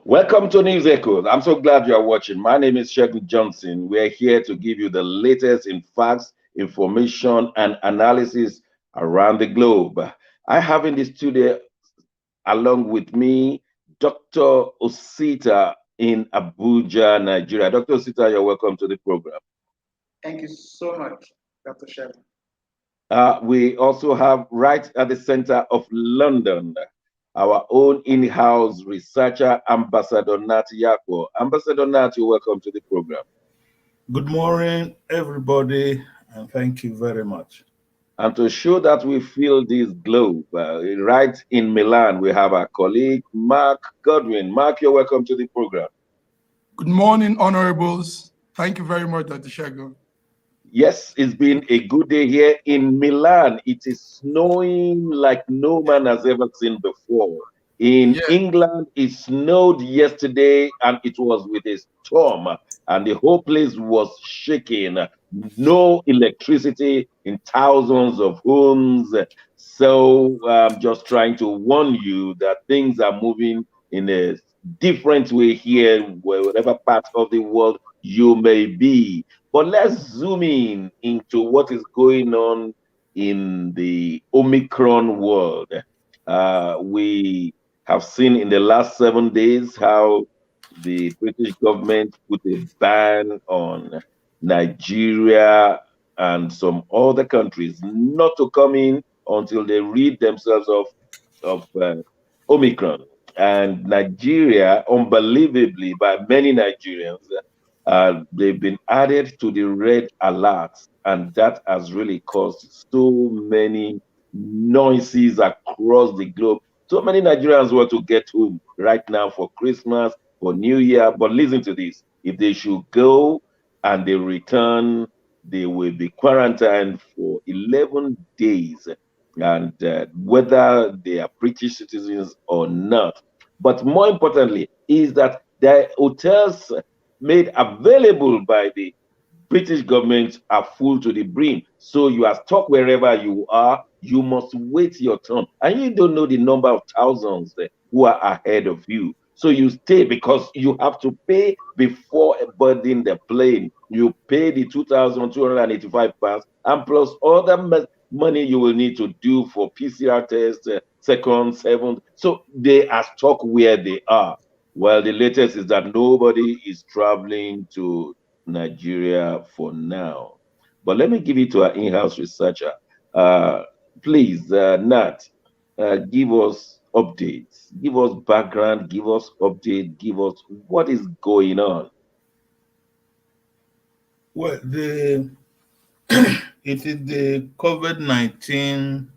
Welcome to News Echoes. I'm so glad you are watching. My name is Shegun Johnson. We're here to give you the latest in facts, information, and analysis around the globe. I have in the studio along with me Dr. Osita in Abuja, Nigeria. Dr. Osita, you're welcome to the program. Thank you so much, Dr. Shegun. We also have right at the center of London our own in-house researcher, Ambassador Nati Yako. Ambassador Nati, welcome to the program. Good morning, everybody, and thank you very much. And to show that we feel this globe, right in Milan, we have our colleague, Mark Godwin. Mark, you're welcome to the program. Good morning, honorables. Thank you very much, Dr. Shegun. Yes, it's been a good day here in Milan. It is snowing like no man has ever seen before. In England, it snowed yesterday and it was with a storm and the whole place was shaking. No electricity in thousands of homes. So I'm just trying to warn you that things are moving in a different way here, whatever part of the world you may be. But let's zoom in into what is going on in the Omicron world. We have seen in the last 7 days how the British government put a ban on Nigeria and some other countries not to come in until they rid themselves of Omicron. And Nigeria, unbelievably, by many Nigerians, they've been added to the red alerts, and that has really caused so many noises across the globe. So many Nigerians want to get home right now for Christmas, for New Year. But listen to this: if they should go and they return, they will be quarantined for 11 days, and whether they are British citizens or not. But more importantly, is that the hotels made available by the British government are full to the brim. So you are stuck wherever you are. You must wait your turn. And you don't know the number of thousands who are ahead of you. So you stay because you have to pay before boarding the plane. You pay the 2,285 pounds and plus other money you will need to do for PCR tests, second, seventh. So they are stuck where they are. Well, the latest is that nobody is traveling to Nigeria for now. But let me give it to our in-house researcher. Please, Nat, give us updates, give us background, give us update, give us what is going on. Well, it is the COVID-19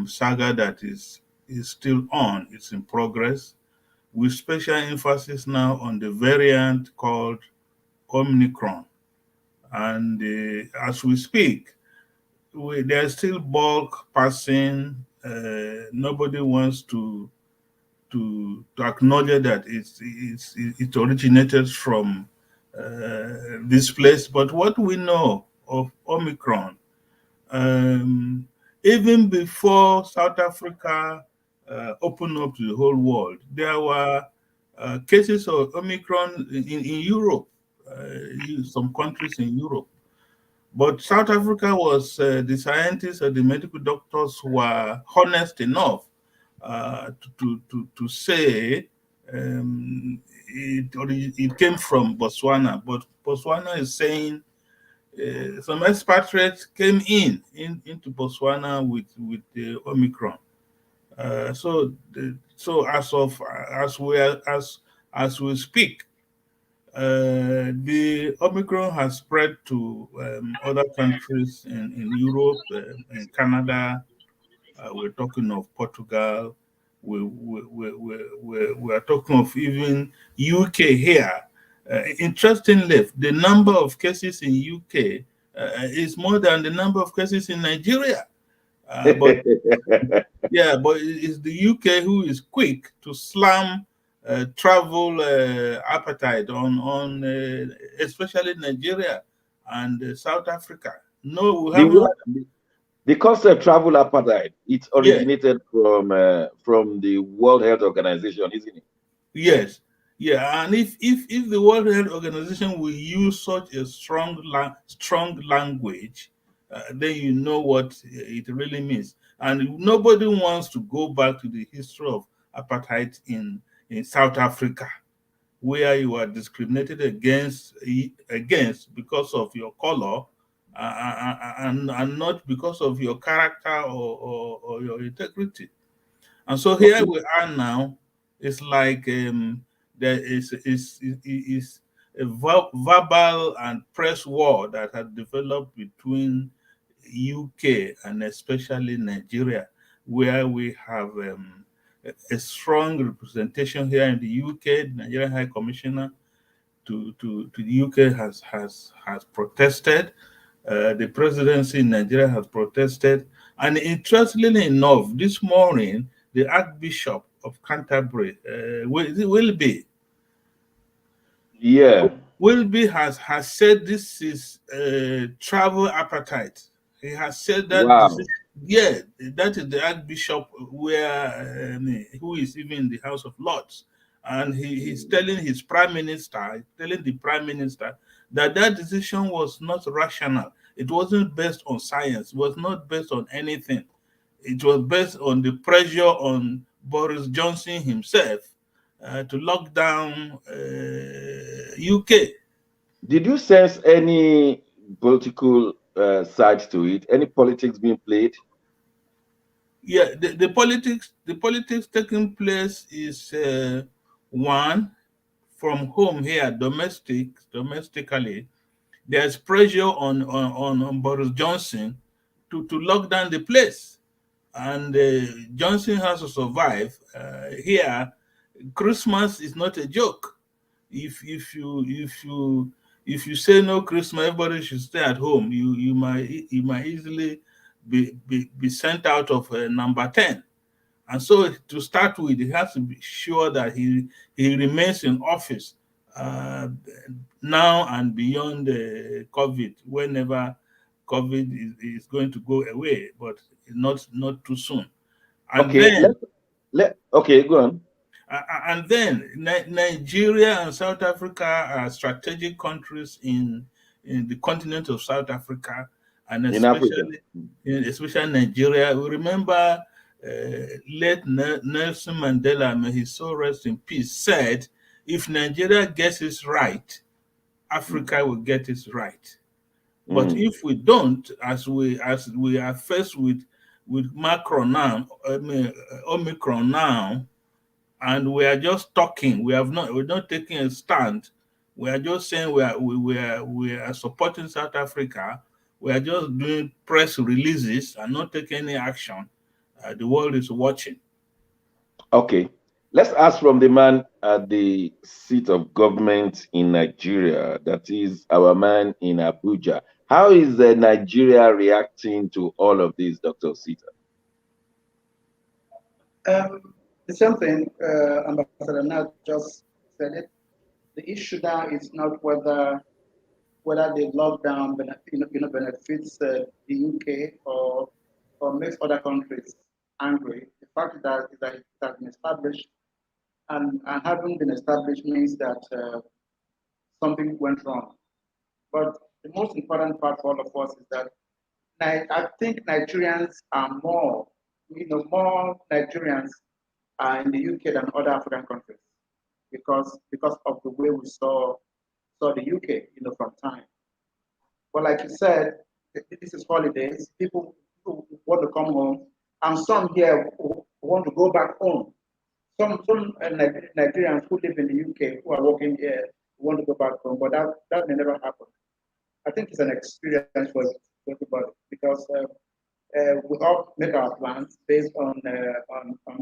saga that is still on. It's in progress, with special emphasis now on the variant called Omicron. And as we speak, there's still bulk passing. Nobody wants to acknowledge that it originated from this place. But what we know of Omicron, even before South Africa opened up to the whole world, there were cases of Omicron in Europe, some countries in Europe. But South Africa was, the scientists and the medical doctors were honest enough to say it came from Botswana. But Botswana is saying some expatriates came into Botswana with the Omicron. So as we speak, the Omicron has spread to other countries in Europe, in Canada. We're talking of Portugal. We are talking of even UK here. Interestingly, the number of cases in UK is more than the number of cases in Nigeria. But it's the UK who is quick to slam travel appetite on especially Nigeria. and South Africa. No, we haven't. The concept travel apartheid, it Yeah. originated from the World Health Organization, isn't it? Yes. Yeah, and if the World Health Organization will use such a strong language, then you know what it really means. And nobody wants to go back to the history of apartheid in South Africa, where you are discriminated against because of your color, and not because of your character or your integrity. And so here we are now. It's like there is a verbal and press war that has developed between UK and especially Nigeria, where we have a strong representation here in the UK. The Nigerian High Commissioner to the UK has protested. The presidency in Nigeria has protested. And interestingly enough, this morning, the Archbishop of Canterbury, Wilby has said this is travel appetite. He has said that. Wow. Yeah, that is the Archbishop who is even in the House of Lords. And he's telling his prime minister, that decision was not rational. It wasn't based on science. It was not based on anything. It was based on the pressure on Boris Johnson himself to lock down UK. Did you sense any political side to it? Any politics being played? Yeah, the politics taking place is one from home here, domestically. There's pressure on Boris Johnson to lock down the place, and Johnson has to survive. Here, Christmas is not a joke. If you say no Christmas, everybody should stay at home. You might easily be sent out of number 10. And so to start with, he has to be sure that he remains in office now and beyond COVID, whenever COVID is going to go away, but not too soon. And okay, okay, go on. And then Nigeria and South Africa are strategic countries in the continent of South Africa, and especially Nigeria. We remember late Nelson Mandela, may his soul rest in peace, said, "If Nigeria gets it right, Africa will get it right. But if we don't, as we are faced with Omicron now, and we are just talking, we're not taking a stand. We are just saying we are supporting South Africa. We are just doing press releases and not taking any action. The world is watching." Okay, let's ask from the man at the seat of government in Nigeria, that is our man in Abuja. How is Nigeria reacting to all of this, Dr. Sita? The same thing, Ambassador Nat just said it. The issue now is not whether the lockdown benefits the UK or makes other countries angry. The fact is that it has been established, and having been established means that something went wrong. But the most important part for all of us is that I think Nigerians are more Nigerians are in the UK than other African countries because of the way we saw the UK, from time. But like you said, this is holidays. People want to come home, and some here want to go back home. Some Nigerians who live in the UK who are working here want to go back home, but that may never happen. I think it's an experience for everybody because we all make our plans based on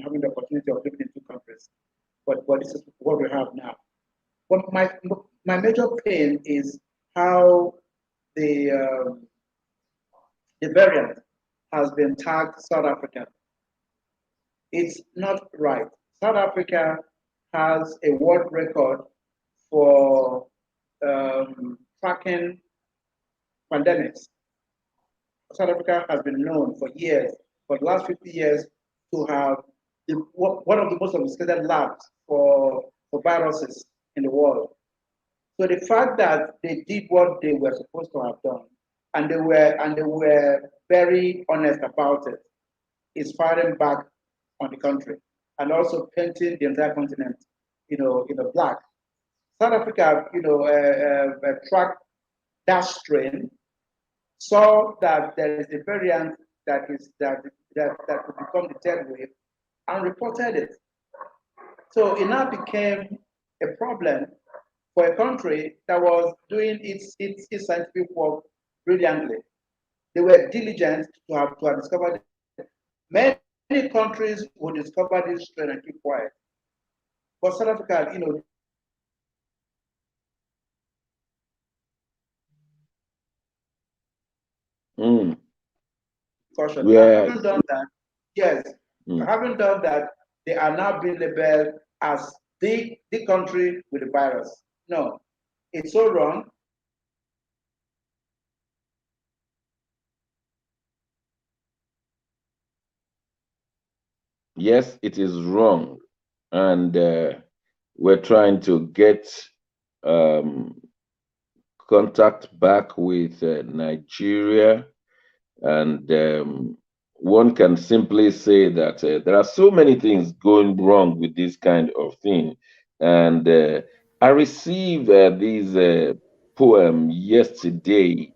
having the opportunity of living in two countries. But this is what we have now. But my major pain is how the variant has been tagged South African. It's not right. South Africa has a world record for tracking pandemics. South Africa has been known for years, for the last 50 years, to have one of the most sophisticated labs for viruses in the world. So the fact that they did what they were supposed to have done, and they were very honest about it, is firing back on the country and also painting the entire continent, black. South Africa, tracked that strain, saw that there is a variant that could become the third wave, and reported it. So it now became a problem for a country that was doing its scientific work brilliantly. They were diligent to have discovered it. Many countries would discover this strain and keep quiet. But South Africa, caution. Yes. Having done that, yes, having done that, they are now being labeled as the country with the virus. No, it's so wrong. Yes, it is wrong. And we're trying to get contact back with Nigeria. And one can simply say that there are so many things going wrong with this kind of thing. And I received this poem yesterday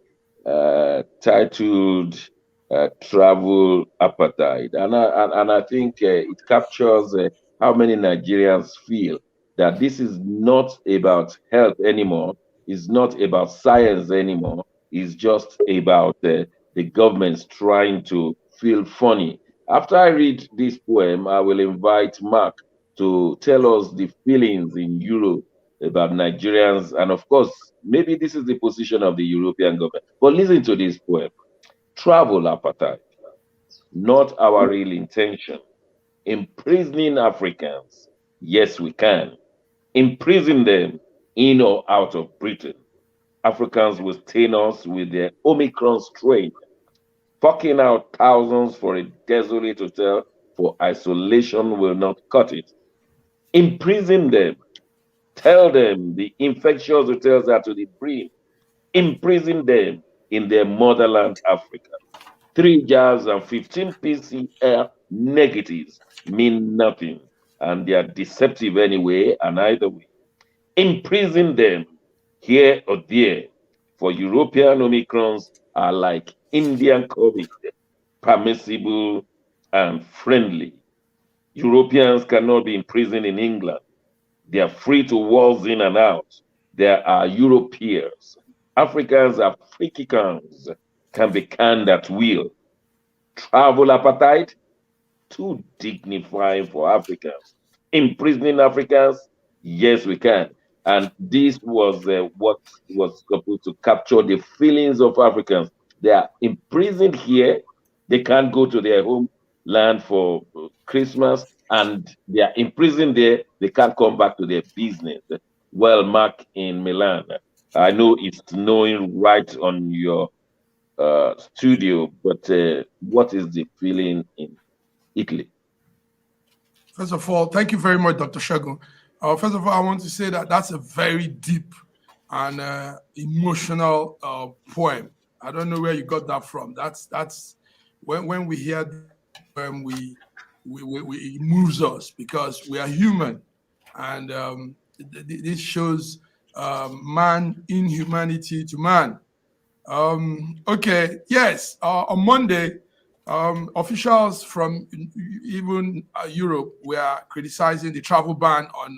titled Travel Appetite. And I think it captures how many Nigerians feel that this is not about health anymore, it's not about science anymore, it's just about the government's trying to feel funny. After I read this poem, I will invite Mark to tell us the feelings in Europe about Nigerians. And of course, maybe this is the position of the European government. But listen to this poem. Travel appetite, not our real intention. Imprisoning Africans, yes, we can. Imprison them in or out of Britain. Africans will stain us with their Omicron strain, fucking out thousands for a desolate hotel, for isolation will not cut it. Imprison them. Tell them the infectious hotels are to the brim. Imprison them in their motherland, Africa. 3 jabs and 15 PCR negatives mean nothing, and they are deceptive anyway, and either way. Imprison them here or there, for European Omicrons are like Indian COVID, permissible and friendly. Europeans cannot be imprisoned in England. They are free to waltz in and out. There are Europeans. Africans are Africans, can be canned at will. Travel appetite, too dignifying for Africans. Imprisoning Africans, yes, we can. And this was what was supposed to capture the feelings of Africans. They are imprisoned here. They can't go to their homeland for Christmas, and they are imprisoned there. They can't come back to their business. Well, Mark in Milan, I know it's snowing right on your studio, but what is the feeling in Italy? First of all, thank you very much, Dr. Shagun. First of all, I want to say that that's a very deep and emotional poem. I don't know where you got that from. That's when we hear when it moves us because we are human, and this shows man inhumanity to man. Okay, yes. On Monday, officials from even Europe were criticizing the travel ban on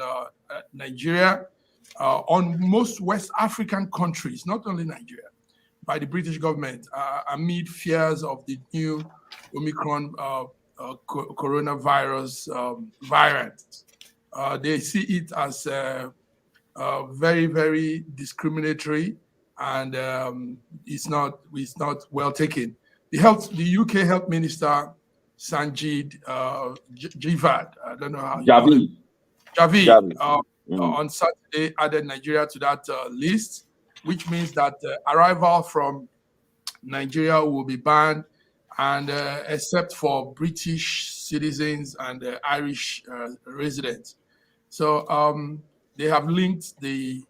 Nigeria, on most West African countries, not only Nigeria, by the British government amid fears of the new Omicron coronavirus variant. They see it as very, very discriminatory, and it's not well taken. The UK Health Minister Sanjid Javad, I don't know how you call it. Javid. On Saturday added Nigeria to that list, which means that arrival from Nigeria will be banned, and except for British citizens and Irish residents. So they have linked the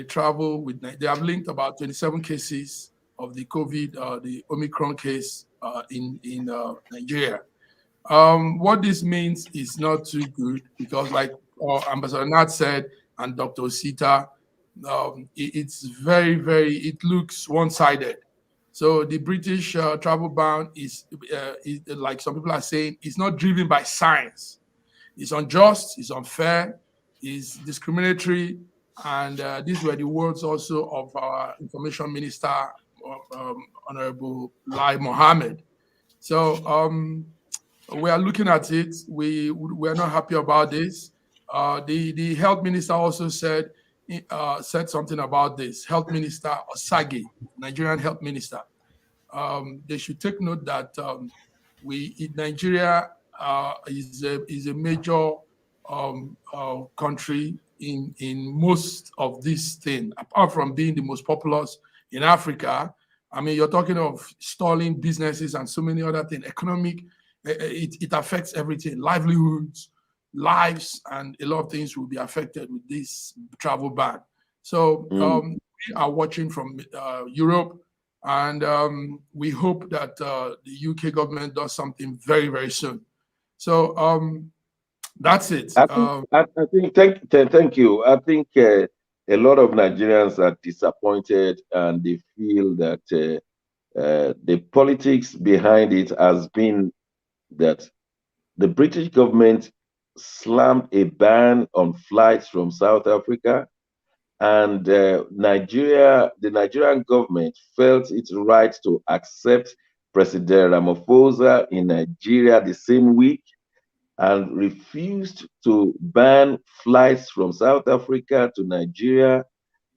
travel with. They have linked about 27 cases of the COVID, the Omicron case in Nigeria. What this means is not too good because, like Ambassador Nat said and Dr. Osita, it's very, it looks one-sided. So the British travel ban is, like some people are saying, it's not driven by science. It's unjust, it's unfair, it's discriminatory, and these were the words also of our Information Minister, Honorable Lai Mohammed. So we are looking at it. We are not happy about this. The health minister also said something about this. Health Minister Osagi, Nigerian health minister, they should take note that Nigeria is a major country in most of these things, apart from being the most populous in Africa. I mean, you're talking of stalling businesses and so many other things. Economic, it affects everything, livelihoods, lives, and a lot of things will be affected with this travel ban. So we are watching from Europe, and we hope that the UK government does something very, very soon. So that's it. I think thank you. I think a lot of Nigerians are disappointed, and they feel that the politics behind it has been that the British government slammed a ban on flights from South Africa, and the Nigerian government felt it right to accept President Ramaphosa in Nigeria the same week and refused to ban flights from South Africa to Nigeria,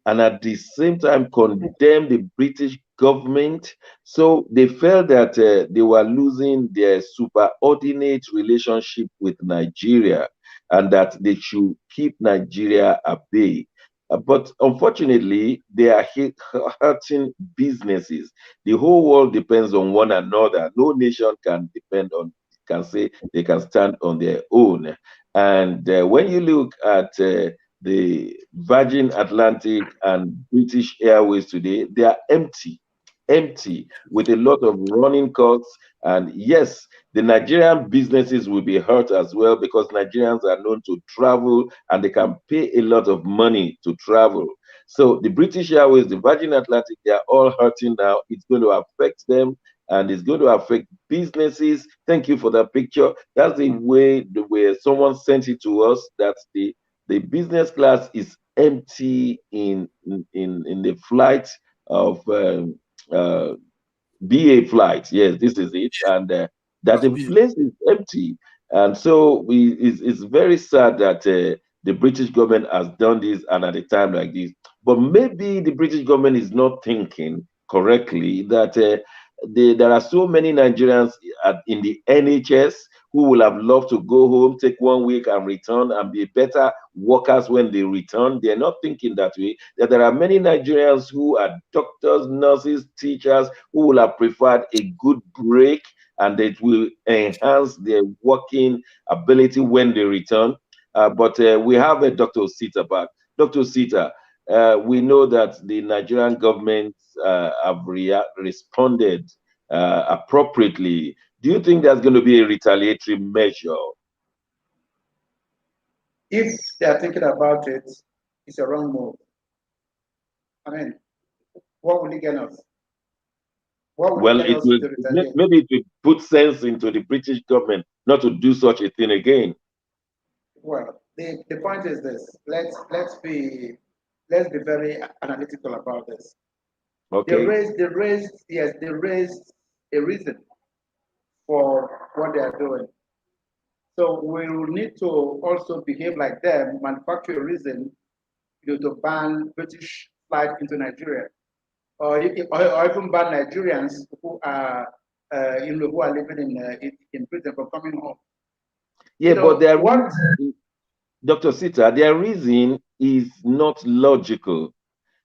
and at the same time condemn the British government. So they felt that they were losing their superordinate relationship with Nigeria and that they should keep Nigeria at bay. But unfortunately, they are hurting businesses. The whole world depends on one another. No nation can say they can stand on their own. And when you look at the Virgin Atlantic and British Airways today, they are empty with a lot of running costs. And yes, the Nigerian businesses will be hurt as well because Nigerians are known to travel and they can pay a lot of money to travel. So the British Airways, the Virgin Atlantic, they are all hurting now. It's going to affect them and it's going to affect businesses. Thank you for that picture. That's the way someone sent it to us, that the business class is empty in the flight of BA flight. Yes, this is it, and that the place is empty, and so it's very sad that the British government has done this, and at a time like this. But maybe the British government is not thinking correctly that there are so many Nigerians in the NHS who will have loved to go home, take 1 week and return and be better workers when they return. They're not thinking that way. That there are many Nigerians who are doctors, nurses, teachers who will have preferred a good break and it will enhance their working ability when they return. But we have a Dr. Osita back. Dr. Osita, we know that the Nigerian government have responded appropriately. Do you think there's going to be a retaliatory measure? If they are thinking about it, it's a wrong move. I mean, what will it get us? Maybe it will put sense into the British government not to do such a thing again. Well, the point is this: let's be very analytical about this. Okay. They raised a reason for what they are doing. So we will need to also behave like them, manufacture a reason to ban British flight into Nigeria, or even ban Nigerians who are who are living in Britain from coming home. Yeah, but Dr. Sita, their reason is not logical.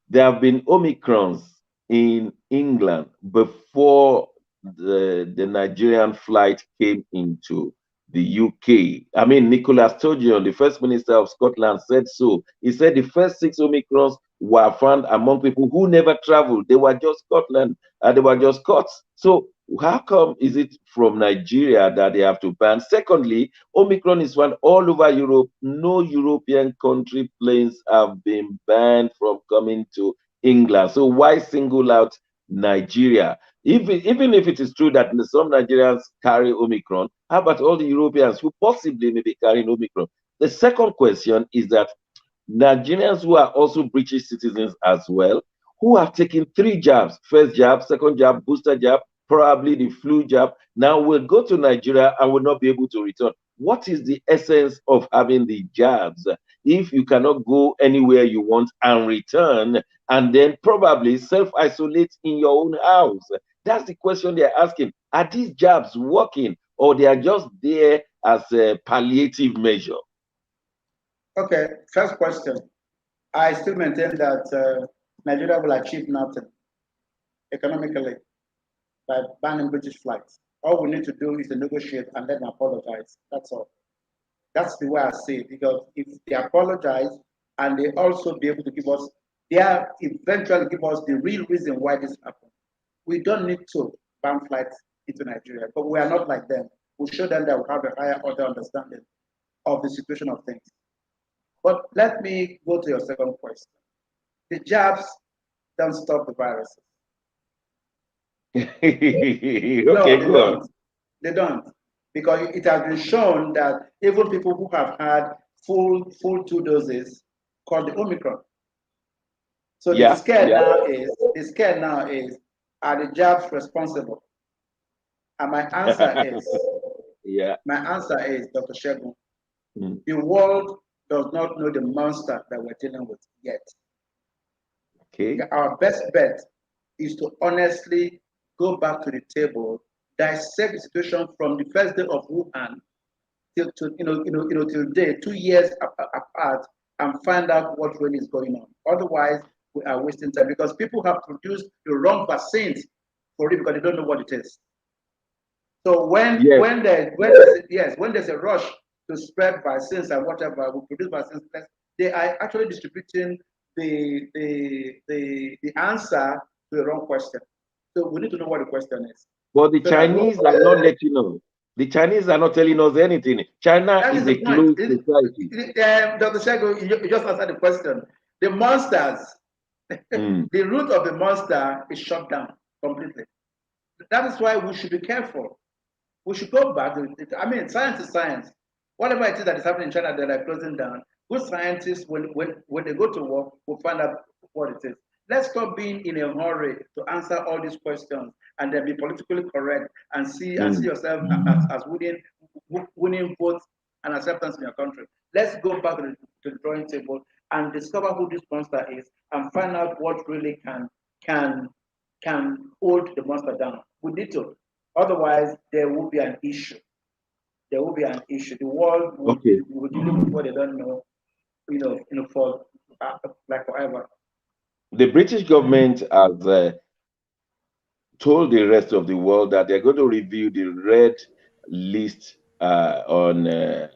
There have been Omicrons in England before the Nigerian flight came into the UK. I mean, Nicola Sturgeon, the First Minister of Scotland, said so. He said the first 6 Omicrons were found among people who never traveled. They were just Scotland, and they were just Scots. So how come is it from Nigeria that they have to ban? Secondly, Omicron is found all over Europe. No European country planes have been banned from coming to England. So why single out Nigeria? Even if it is true that some Nigerians carry Omicron, how about all the Europeans who possibly may be carrying Omicron? The second question is that Nigerians who are also British citizens as well, who have taken 3 jabs, first jab, second jab, booster jab, probably the flu jab, now will go to Nigeria and will not be able to return. What is the essence of having the jabs if you cannot go anywhere you want and return and then probably self-isolate in your own house? That's the question they're asking. Are these jabs working, or they are just there as a palliative measure? Okay, first question. I still maintain that Nigeria will achieve nothing economically by banning British flights. All we need to do is to negotiate and then apologize. That's all. That's the way I see it. Because if they apologize and they also be able to give us, they are eventually give us the real reason why this happened. We don't need to ban flights into Nigeria, but we are not like them. We show them that we have a higher order understanding of the situation of things. But let me go to your second question. The jabs don't stop the viruses. Okay, No, they go on. don't. They don't. Because it has been shown that even people who have had full 2 doses called the Omicron. So the scare now is, are the jabs responsible? And my answer is, Dr. Shegun, the world does not know the monster that we're dealing with yet. Okay. Our best bet is to honestly go back to the table, dissect the situation from the first day of Wuhan till today, 2 years apart, and find out what really is going on. Otherwise, we are wasting time because people have produced the wrong vaccines for it because they don't know what it is. So when there's a rush to spread vaccines and whatever, we produce vaccines, they are actually distributing the answer to the wrong question. So we need to know what the question is. But the Chinese are not letting us. The Chinese are not telling us anything. China is a closed society. Dr. Shego, you just answered the question. The monsters, the root of the monster is shut down completely. That is why we should be careful. We should go back. I mean, science is science. Whatever it is that is happening in China that are closing down, good scientists, when they go to work, will find out what it is. Let's stop being in a hurry to answer all these questions and then be politically correct and see yourself as winning votes and acceptance in your country. Let's go back to the drawing table and discover who this monster is and find out what really can hold the monster down. We need to. Otherwise, there will be an issue. There will be an issue. The world will deal with what they don't know, for like forever. The British government has told the rest of the world that they're going to review the red list on the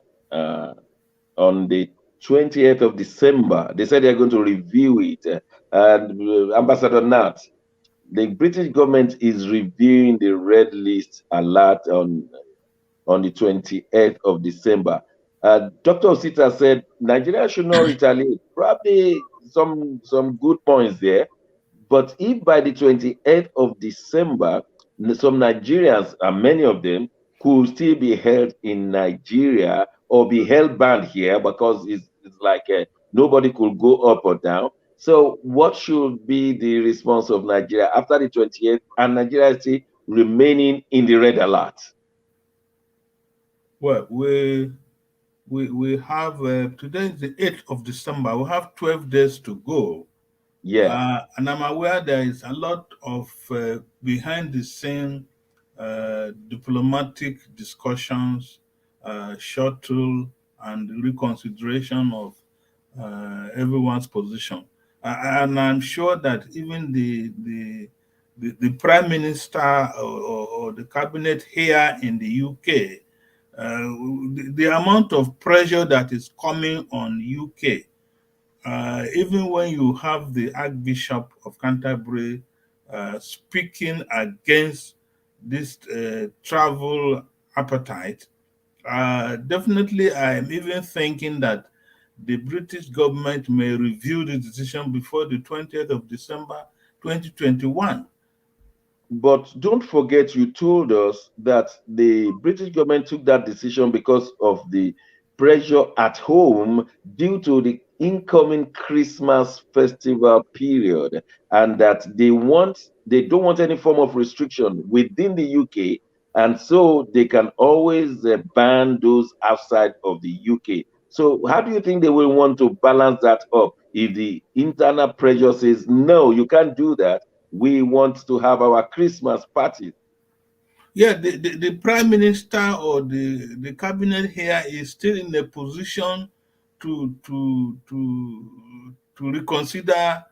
20th of December. They said they're going to review it. And Ambassador Nat, the British government is reviewing the red list alert on the 28th of December. Dr. Osita said Nigeria should not retaliate. Probably some good points there. But if by the 28th of December, some Nigerians, and many of them, could still be held in Nigeria or be held banned here because it's like nobody could go up or down. So what should be the response of Nigeria after the 28th and Nigeria is still remaining in the red alert? Well, we have today is the 8th of December. We have 12 days to go. Yeah. And I'm aware there is a lot of behind the scene diplomatic discussions, shuttle, and reconsideration of everyone's position. And I'm sure that even the Prime Minister or the cabinet here in the UK, the amount of pressure that is coming on UK, even when you have the Archbishop of Canterbury speaking against this travel appetite, definitely I am even thinking that the British government may review the decision before the 20th of December 2021. But don't forget, you told us that the British government took that decision because of the pressure at home due to the incoming Christmas festival period, and that they don't want any form of restriction within the UK, and so they can always ban those outside of the UK. So, how do you think they will want to balance that up if the internal pressure says no, you can't do that? We want to have our Christmas parties. Yeah, the prime minister or the cabinet here is still in a position to reconsider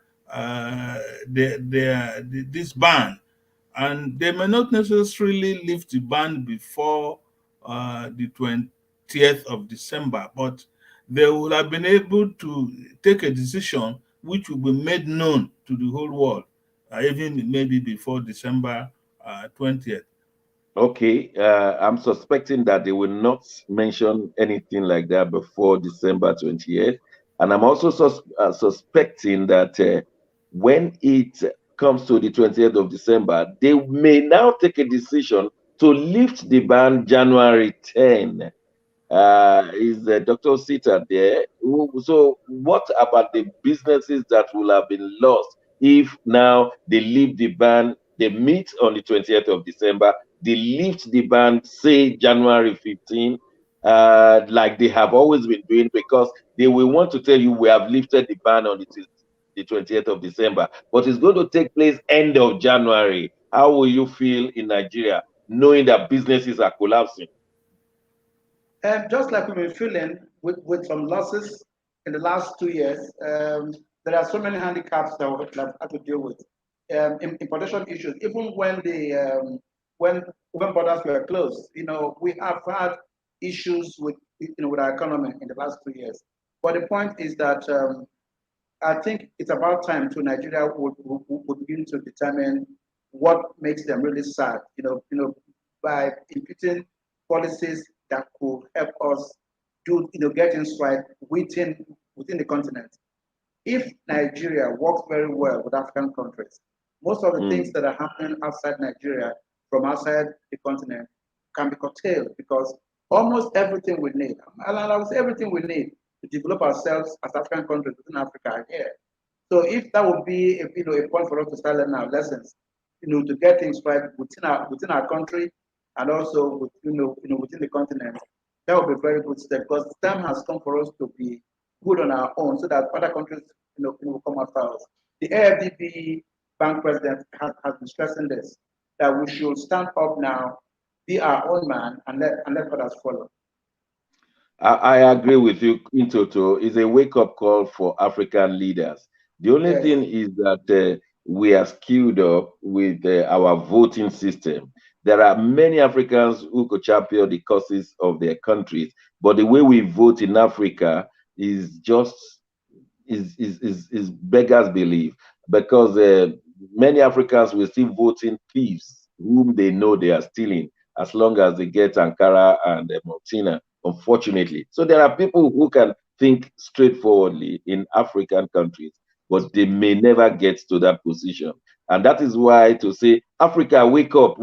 this ban, and they may not necessarily lift the ban before the 20th of December, but they will have been able to take a decision which will be made known to the whole world, even maybe before December 20th. Okay, I'm suspecting that they will not mention anything like that before December 20th. And I'm also suspecting that when it comes to the 20th of December, they may now take a decision to lift the ban January 10. Is Dr. Sita there? So, what about the businesses that will have been lost if now they leave the ban, they meet on the 20th of December, they lift the ban, say January 15, like they have always been doing, because they will want to tell you we have lifted the ban on the 20th of December, but it's going to take place end of January. How will you feel in Nigeria knowing that businesses are collapsing? Just like we've been feeling with some losses in the last 2 years, there are so many handicaps that we have to deal with. Importation issues, even when borders were closed, we have had issues with our economy in the last 2 years. But the point is that I think it's about time to Nigeria would begin to determine what makes them really sad. By imputing policies that could help us get things right within the continent. If Nigeria works very well with African countries, most of the things that are happening outside Nigeria from outside the continent can be curtailed, because almost everything we need, and I would say everything we need to develop ourselves as African countries within Africa are here. So if that would be a point for us to start learning our lessons, to get things right within our country, and also within the continent, that would be a very good step, because the time has come for us to be good on our own, so that other countries will come after us. The AFDB bank president has been stressing this, that we should stand up now, be our own man, and let others follow. I agree with you, in total. It's a wake-up call for African leaders. The only Yes. thing is that we are skewed up with our voting system. There are many Africans who could champion the causes of their countries, but the way we vote in Africa is just is beggars belief, because many Africans will still vote in thieves whom they know they are stealing, as long as they get Ankara and Martina, unfortunately. So there are people who can think straightforwardly in African countries, but they may never get to that position. And that is why to say, Africa, wake up,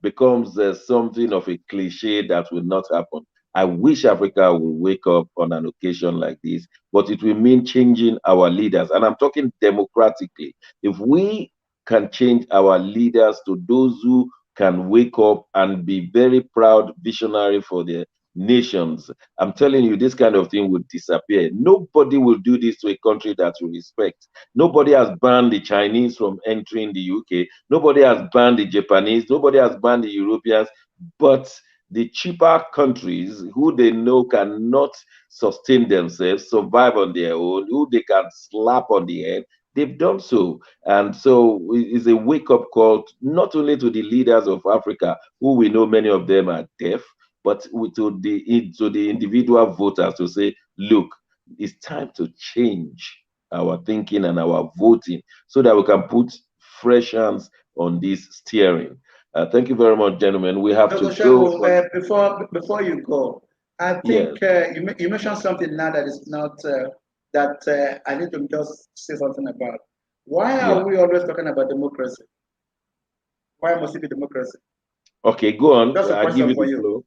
becomes something of a cliche that will not happen. I wish Africa would wake up on an occasion like this, but it will mean changing our leaders. And I'm talking democratically. If we can change our leaders to those who can wake up and be very proud, visionary for their nations, I'm telling you, this kind of thing would disappear. Nobody will do this to a country that you respect. Nobody has banned the Chinese from entering the UK. Nobody has banned the Japanese. Nobody has banned the Europeans. But the cheaper countries who they know cannot sustain themselves, survive on their own, who they can slap on the head, they've done so. And so it's a wake-up call not only to the leaders of Africa, who we know many of them are deaf, but to the individual voters to say, look, it's time to change our thinking and our voting so that we can put fresh hands on this steering. Thank you very much, gentlemen. We have Dr. to go. Before you go, I Yes. think you mentioned something now that is not I need to just say something about. Why Yeah. are we always talking about democracy? Why must it be democracy? Okay, go on. Just a I'll give question you for the you. floor.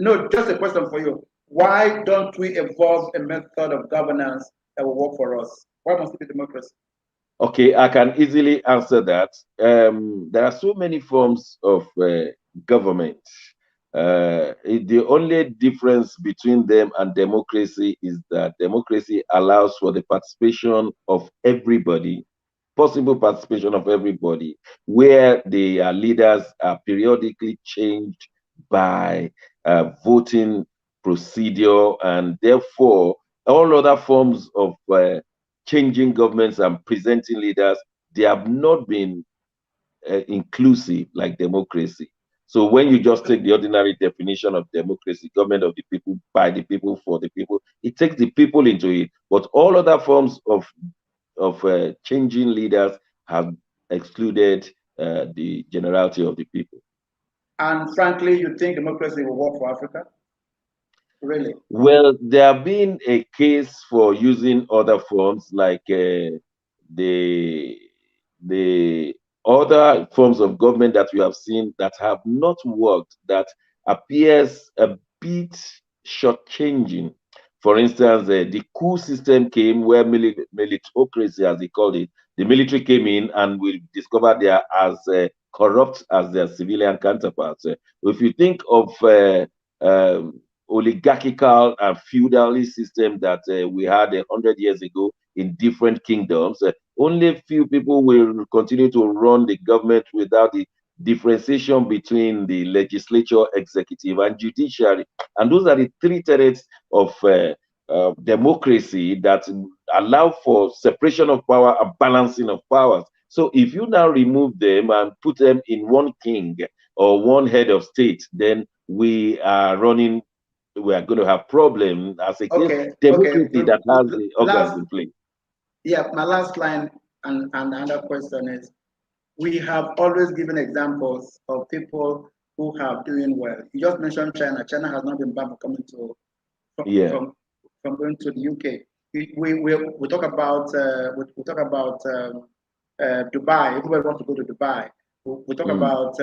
No, just a question for you. Why don't we evolve a method of governance that will work for us? Why must it be democracy? Okay, I can easily answer that. There are so many forms of government. The only difference between them and democracy is that democracy allows for the participation of everybody, possible participation of everybody, where the leaders are periodically changed by voting procedure, and therefore all other forms of changing governments and presenting leaders, they have not been inclusive like democracy. So when you just take the ordinary definition of democracy, government of the people, by the people, for the people, it takes the people into it. But all other forms of changing leaders have excluded the generality of the people. And frankly, you think democracy will work for Africa? Really? Well, there have been a case for using other forms like the the other forms of government that we have seen that have not worked, that appears a bit shortchanging. For instance, the coup system came where militocracy, as they called it, the military came in and we discovered they are as corrupt as their civilian counterparts. If you think of um, oligarchical and feudalist system that we had 100 years ago in different kingdoms, only few people will continue to run the government without the differentiation between the legislature, executive, and judiciary. And those are the three tenets of democracy that allow for separation of power and balancing of powers. So if you now remove them and put them in one king or one head of state, then we are going to have problems as against democracy that has the organs in place. Yeah, my last line and another question is, we have always given examples of people who have doing well. You just mentioned China. China has not been banned from coming to from going to the UK. We talk about Dubai. Everybody wants to go to Dubai. We talk about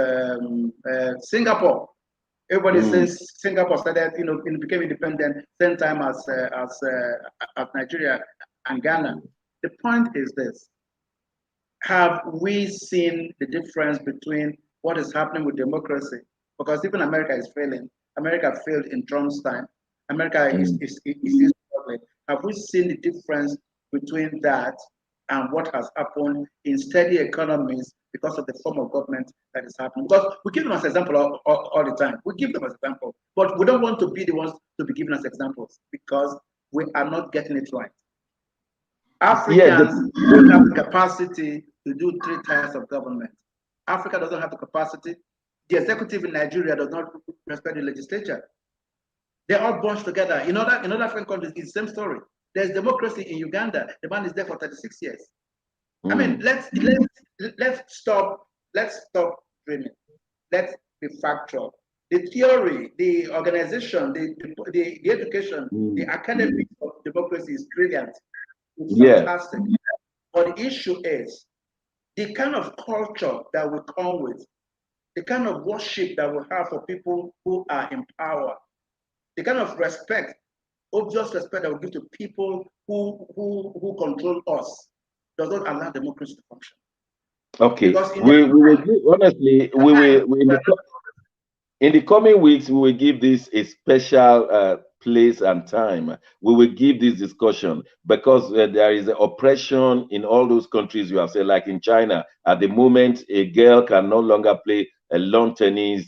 Singapore. Everybody says Singapore started, became independent same time as Nigeria and Ghana. The point is this: have we seen the difference between what is happening with democracy? Because even America is failing. America failed in Trump's time. America is struggling. Have we seen the difference between that and what has happened in steady economies because of the form of government that is happening? Because we give them as example all the time. We give them as example, but we don't want to be the ones to be given as examples because we are not getting it right. Africans don't have the capacity to do three tiers of government. Africa doesn't have the capacity. The executive in Nigeria does not respect the legislature. They're all bunched together. In other African countries, it's the same story. There's democracy in Uganda. The man is there for 36 years. I mean, let's stop dreaming. Let's be factual. The theory, the organization, the education, the academic of democracy is brilliant. It's fantastic. But the issue is the kind of culture that we come with, the kind of worship that we have for people who are in power, the kind of respect, obvious respect that we give to people who control us, does not allow democracy to function. Okay, we will honestly, we will in the coming weeks, we will give this a special place and time. We will give this discussion because there is oppression in all those countries you have said, like in China. At the moment, a girl can no longer play lawn tennis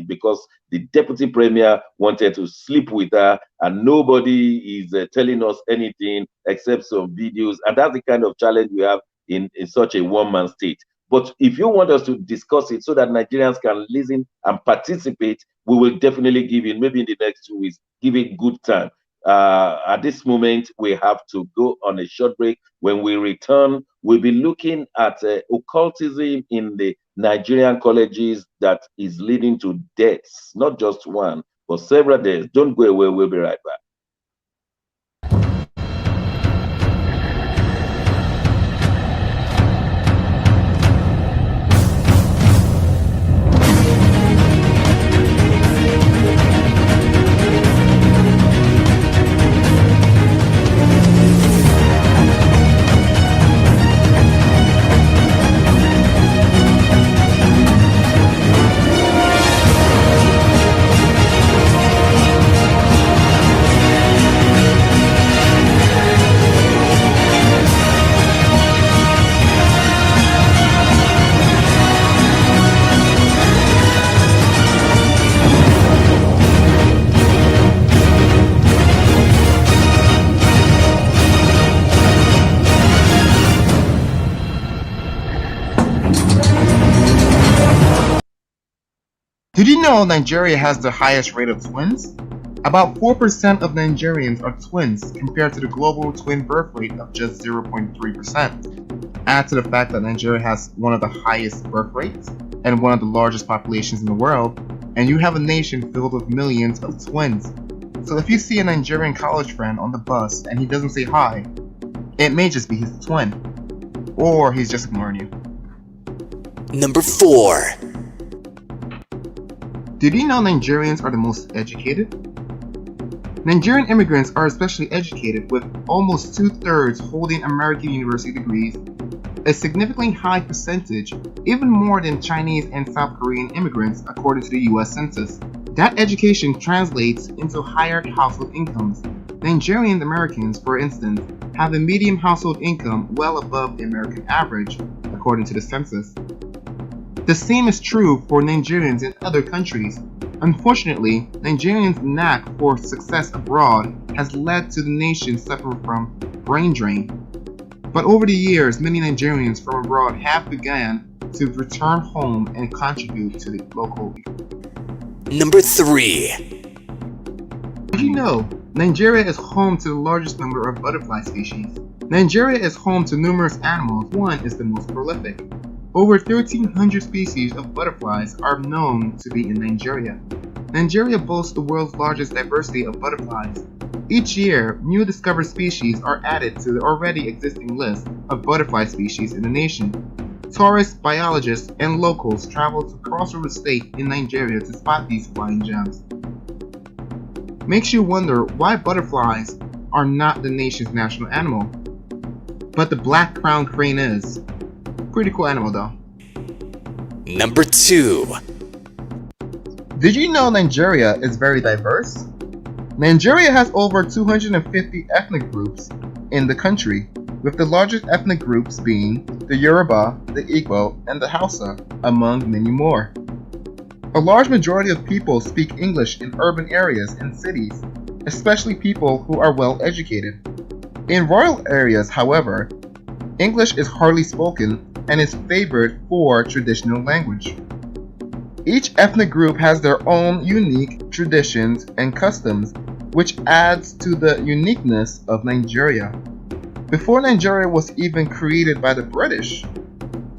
because the deputy premier wanted to sleep with her, and nobody is telling us anything except some videos. And that's the kind of challenge we have in such a one-man state. But if you want us to discuss it so that Nigerians can listen and participate, we will definitely give it, maybe in the next 2 weeks, give it good time. At this moment, we have to go on a short break. When we return, we'll be looking at occultism in the Nigerian colleges that is leading to deaths, not just one, but several deaths. Don't go away. We'll be right back. Did you know Nigeria has the highest rate of twins? About 4% of Nigerians are twins compared to the global twin birth rate of just 0.3%. Add to the fact that Nigeria has one of the highest birth rates and one of the largest populations in the world, and you have a nation filled with millions of twins. So if you see a Nigerian college friend on the bus and he doesn't say hi, it may just be his twin. Or he's just ignoring you. Number 4. Did you know Nigerians are the most educated? Nigerian immigrants are especially educated, with almost 2/3 holding American university degrees, a significantly high percentage, even more than Chinese and South Korean immigrants according to the US Census. That education translates into higher household incomes. Nigerian Americans, for instance, have a median household income well above the American average, according to the census. The same is true for Nigerians in other countries. Unfortunately, Nigerians' knack for success abroad has led to the nation suffering from brain drain. But over the years, many Nigerians from abroad have begun to return home and contribute to the local economy. Number 3. Did you know Nigeria is home to the largest number of butterfly species? Nigeria is home to numerous animals. One is the most prolific. Over 1,300 species of butterflies are known to be in Nigeria. Nigeria boasts the world's largest diversity of butterflies. Each year, new discovered species are added to the already existing list of butterfly species in the nation. Tourists, biologists, and locals travel to cross over the state in Nigeria to spot these flying gems. Makes you wonder why butterflies are not the nation's national animal, but the black-crowned crane is. Pretty cool animal though. Number 2. Did you know Nigeria is very diverse? Nigeria has over 250 ethnic groups in the country, with the largest ethnic groups being the Yoruba, the Igbo, and the Hausa, among many more. A large majority of people speak English in urban areas and cities, especially people who are well educated. In rural areas, however, English is hardly spoken and is favored for traditional language. Each ethnic group has their own unique traditions and customs, which adds to the uniqueness of Nigeria. Before Nigeria was even created by the British,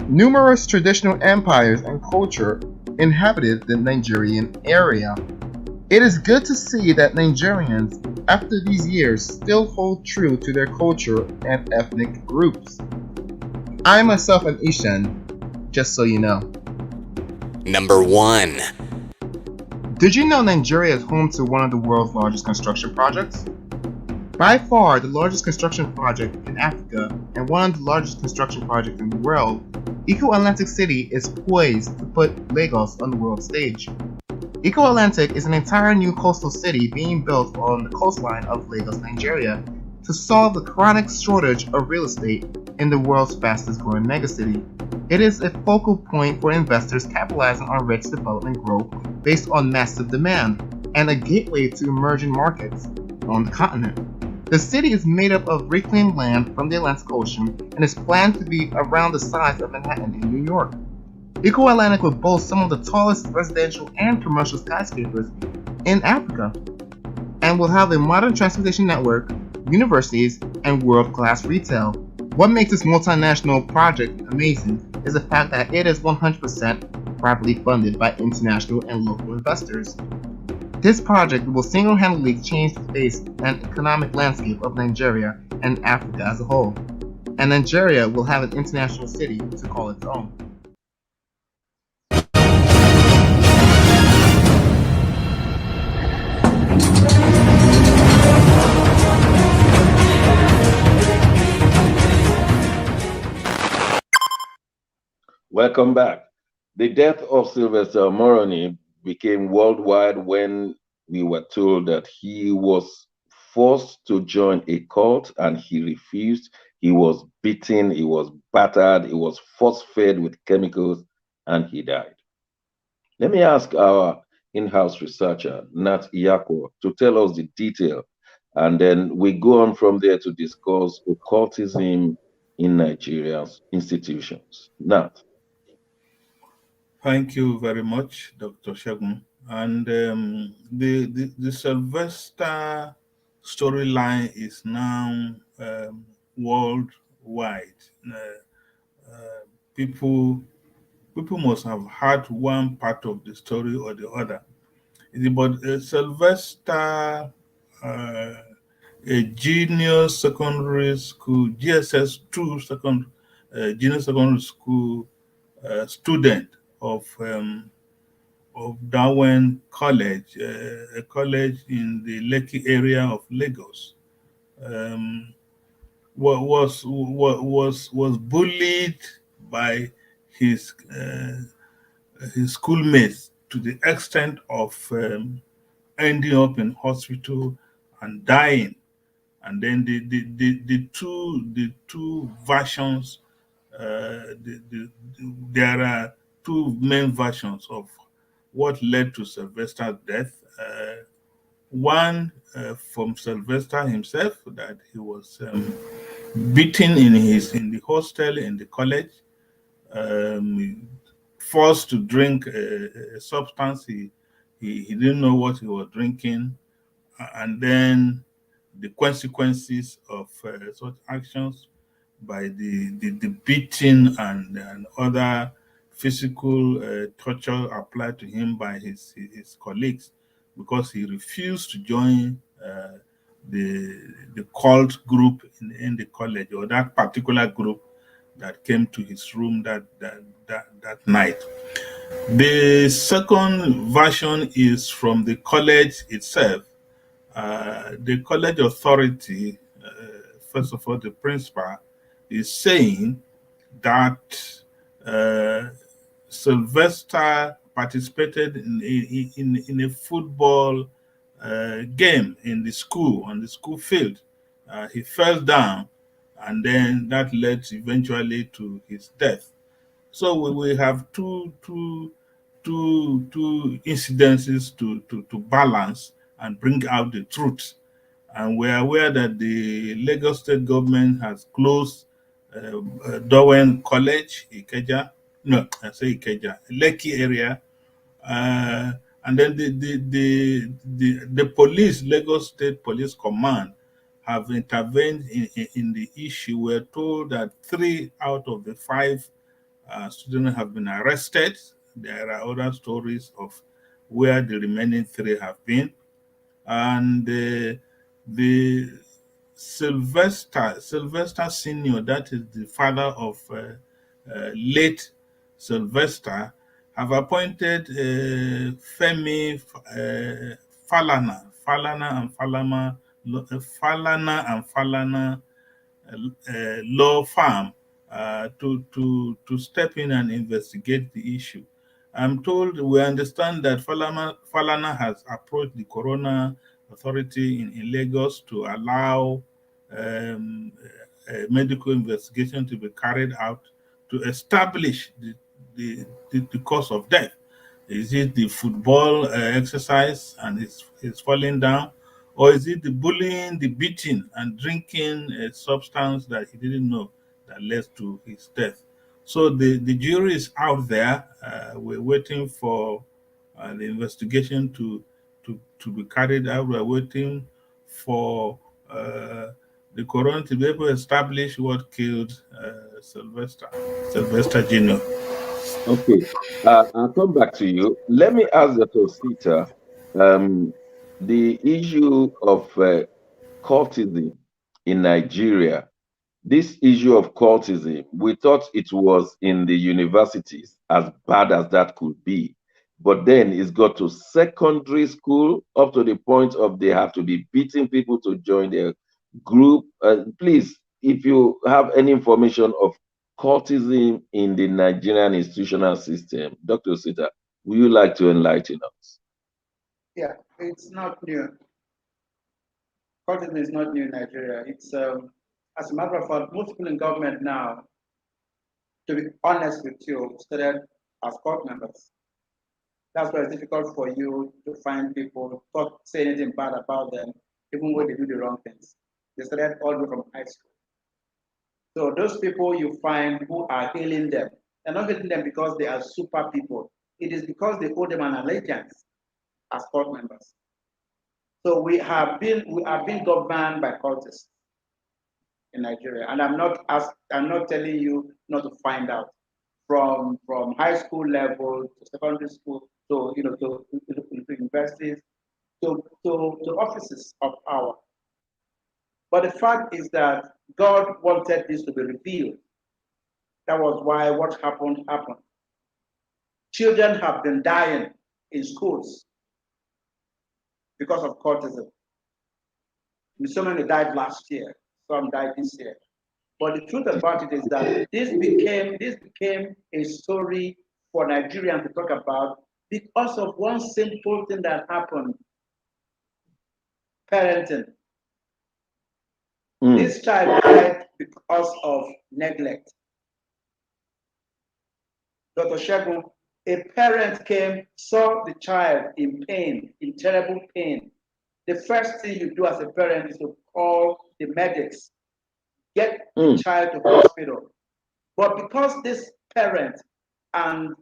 numerous traditional empires and culture inhabited the Nigerian area. It is good to see that Nigerians, after these years, still hold true to their culture and ethnic groups. I myself am Ishan, just so you know. Number 1. Did you know Nigeria is home to one of the world's largest construction projects? By far the largest construction project in Africa and one of the largest construction projects in the world, Eco Atlantic City is poised to put Lagos on the world stage. Eco Atlantic is an entire new coastal city being built on the coastline of Lagos, Nigeria, to solve the chronic shortage of real estate in the world's fastest growing megacity. It is a focal point for investors capitalizing on rich development growth based on massive demand, and a gateway to emerging markets on the continent. The city is made up of reclaimed land from the Atlantic Ocean and is planned to be around the size of Manhattan in New York. Eco-Atlantic will boast some of the tallest residential and commercial skyscrapers in Africa, and will have a modern transportation network, universities, and world-class retail. What makes this multinational project amazing is the fact that it is 100% privately funded by international and local investors. This project will single-handedly change the face and economic landscape of Nigeria and Africa as a whole, and Nigeria will have an international city to call its own. Welcome back. The death of Sylvester Oromoni became worldwide when we were told that he was forced to join a cult and he refused. He was beaten, he was battered, he was force-fed with chemicals, and he died. Let me ask our in-house researcher, Nat Iyako, to tell us the detail, and then we go on from there to discuss occultism in Nigeria's institutions. Nat. Thank you very much, Dr. Shagun. And the Sylvester storyline is now worldwide. People must have heard one part of the story or the other. But Sylvester, a junior secondary school, GSS 2 junior secondary school student of Dowen College, a college in the Lekki area of Lagos, was bullied by his schoolmates to the extent of ending up in hospital and dying. And then the two versions, there are two main versions of what led to Sylvester's death. One from Sylvester himself, that he was beaten in the hostel in the college, forced to drink a substance he didn't know what he was drinking, and then the consequences of such actions by the beating and other physical torture applied to him by his colleagues because he refused to join the cult group in the college, or that particular group that came to his room that night. The second version is from the college itself. The college authority, first of all, the principal, is saying that Sylvester participated in a football game in the school, on the school field. He fell down, and then that led eventually to his death. So we have two incidences to balance and bring out the truth. And we're aware that the Lagos state government has closed Dowen College, Ikeja. No, I say Ikeja, Lekki area. And then the police, Lagos State Police Command, have intervened in the issue. We're told that 3 out of the 5 students have been arrested. There are other stories of where the remaining 3 have been. And the Sylvester Senior, that is the father of late Sylvester, have appointed Femi Falana and Falana law firm to step in and investigate the issue. I'm told, we understand that Falana has approached the Corona Authority in Lagos to allow a medical investigation to be carried out establish the cause of death. Is it the football exercise and it's falling down? Or is it the bullying, the beating, and drinking a substance that he didn't know that led to his death? So the jury is out there. We're waiting for the investigation to be carried out. We're waiting for the coroner to be able to establish what killed Sylvester Jr. Okay, I'll come back to you. Let me ask Dr. Sita, the issue of cultism in Nigeria. This issue of cultism, we thought it was in the universities, as bad as that could be. But then it's got to secondary school, up to the point of they have to be beating people to join their group. Please, if you have any information of cultism in the Nigerian institutional system, Dr. Sita, would you like to enlighten us? Yeah, it's not new. Cultism is not new in Nigeria. It's as a matter of fact, most people in government now, to be honest with you, started as court members. That's why it's difficult for you to find people talk, say anything bad about them, even when they do the wrong things. They started all the way from high school. So those people you find who are hailing them, they're not hailing them because they are super people. It is because they owe them an allegiance as court members. So we have been governed by cultists in Nigeria, and I'm not telling you not to find out from high school level to secondary school to to universities to offices of power. But the fact is that God wanted this to be revealed. That was why what happened happened. Children have been dying in schools because of cultism. So many died last year, some died this year. But the truth about it is that this became a story for Nigerians to talk about because of one simple thing that happened: parenting. This child died because of neglect. Dr. Shegun, a parent came, saw the child in pain, in terrible pain. The first thing you do as a parent is to call the medics, get the child to hospital. But because this parent and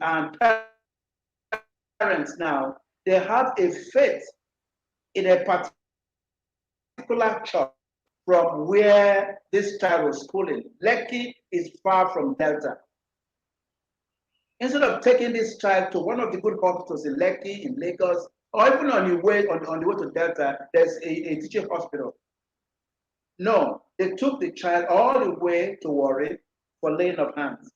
parents now, they have a faith in a particular church from where this child was schooling. Lekki is far from Delta. Instead of taking this child to one of the good hospitals in Lekki, in Lagos, or even on the way to Delta, there's a teaching hospital. No, they took the child all the way to Warri for laying of hands.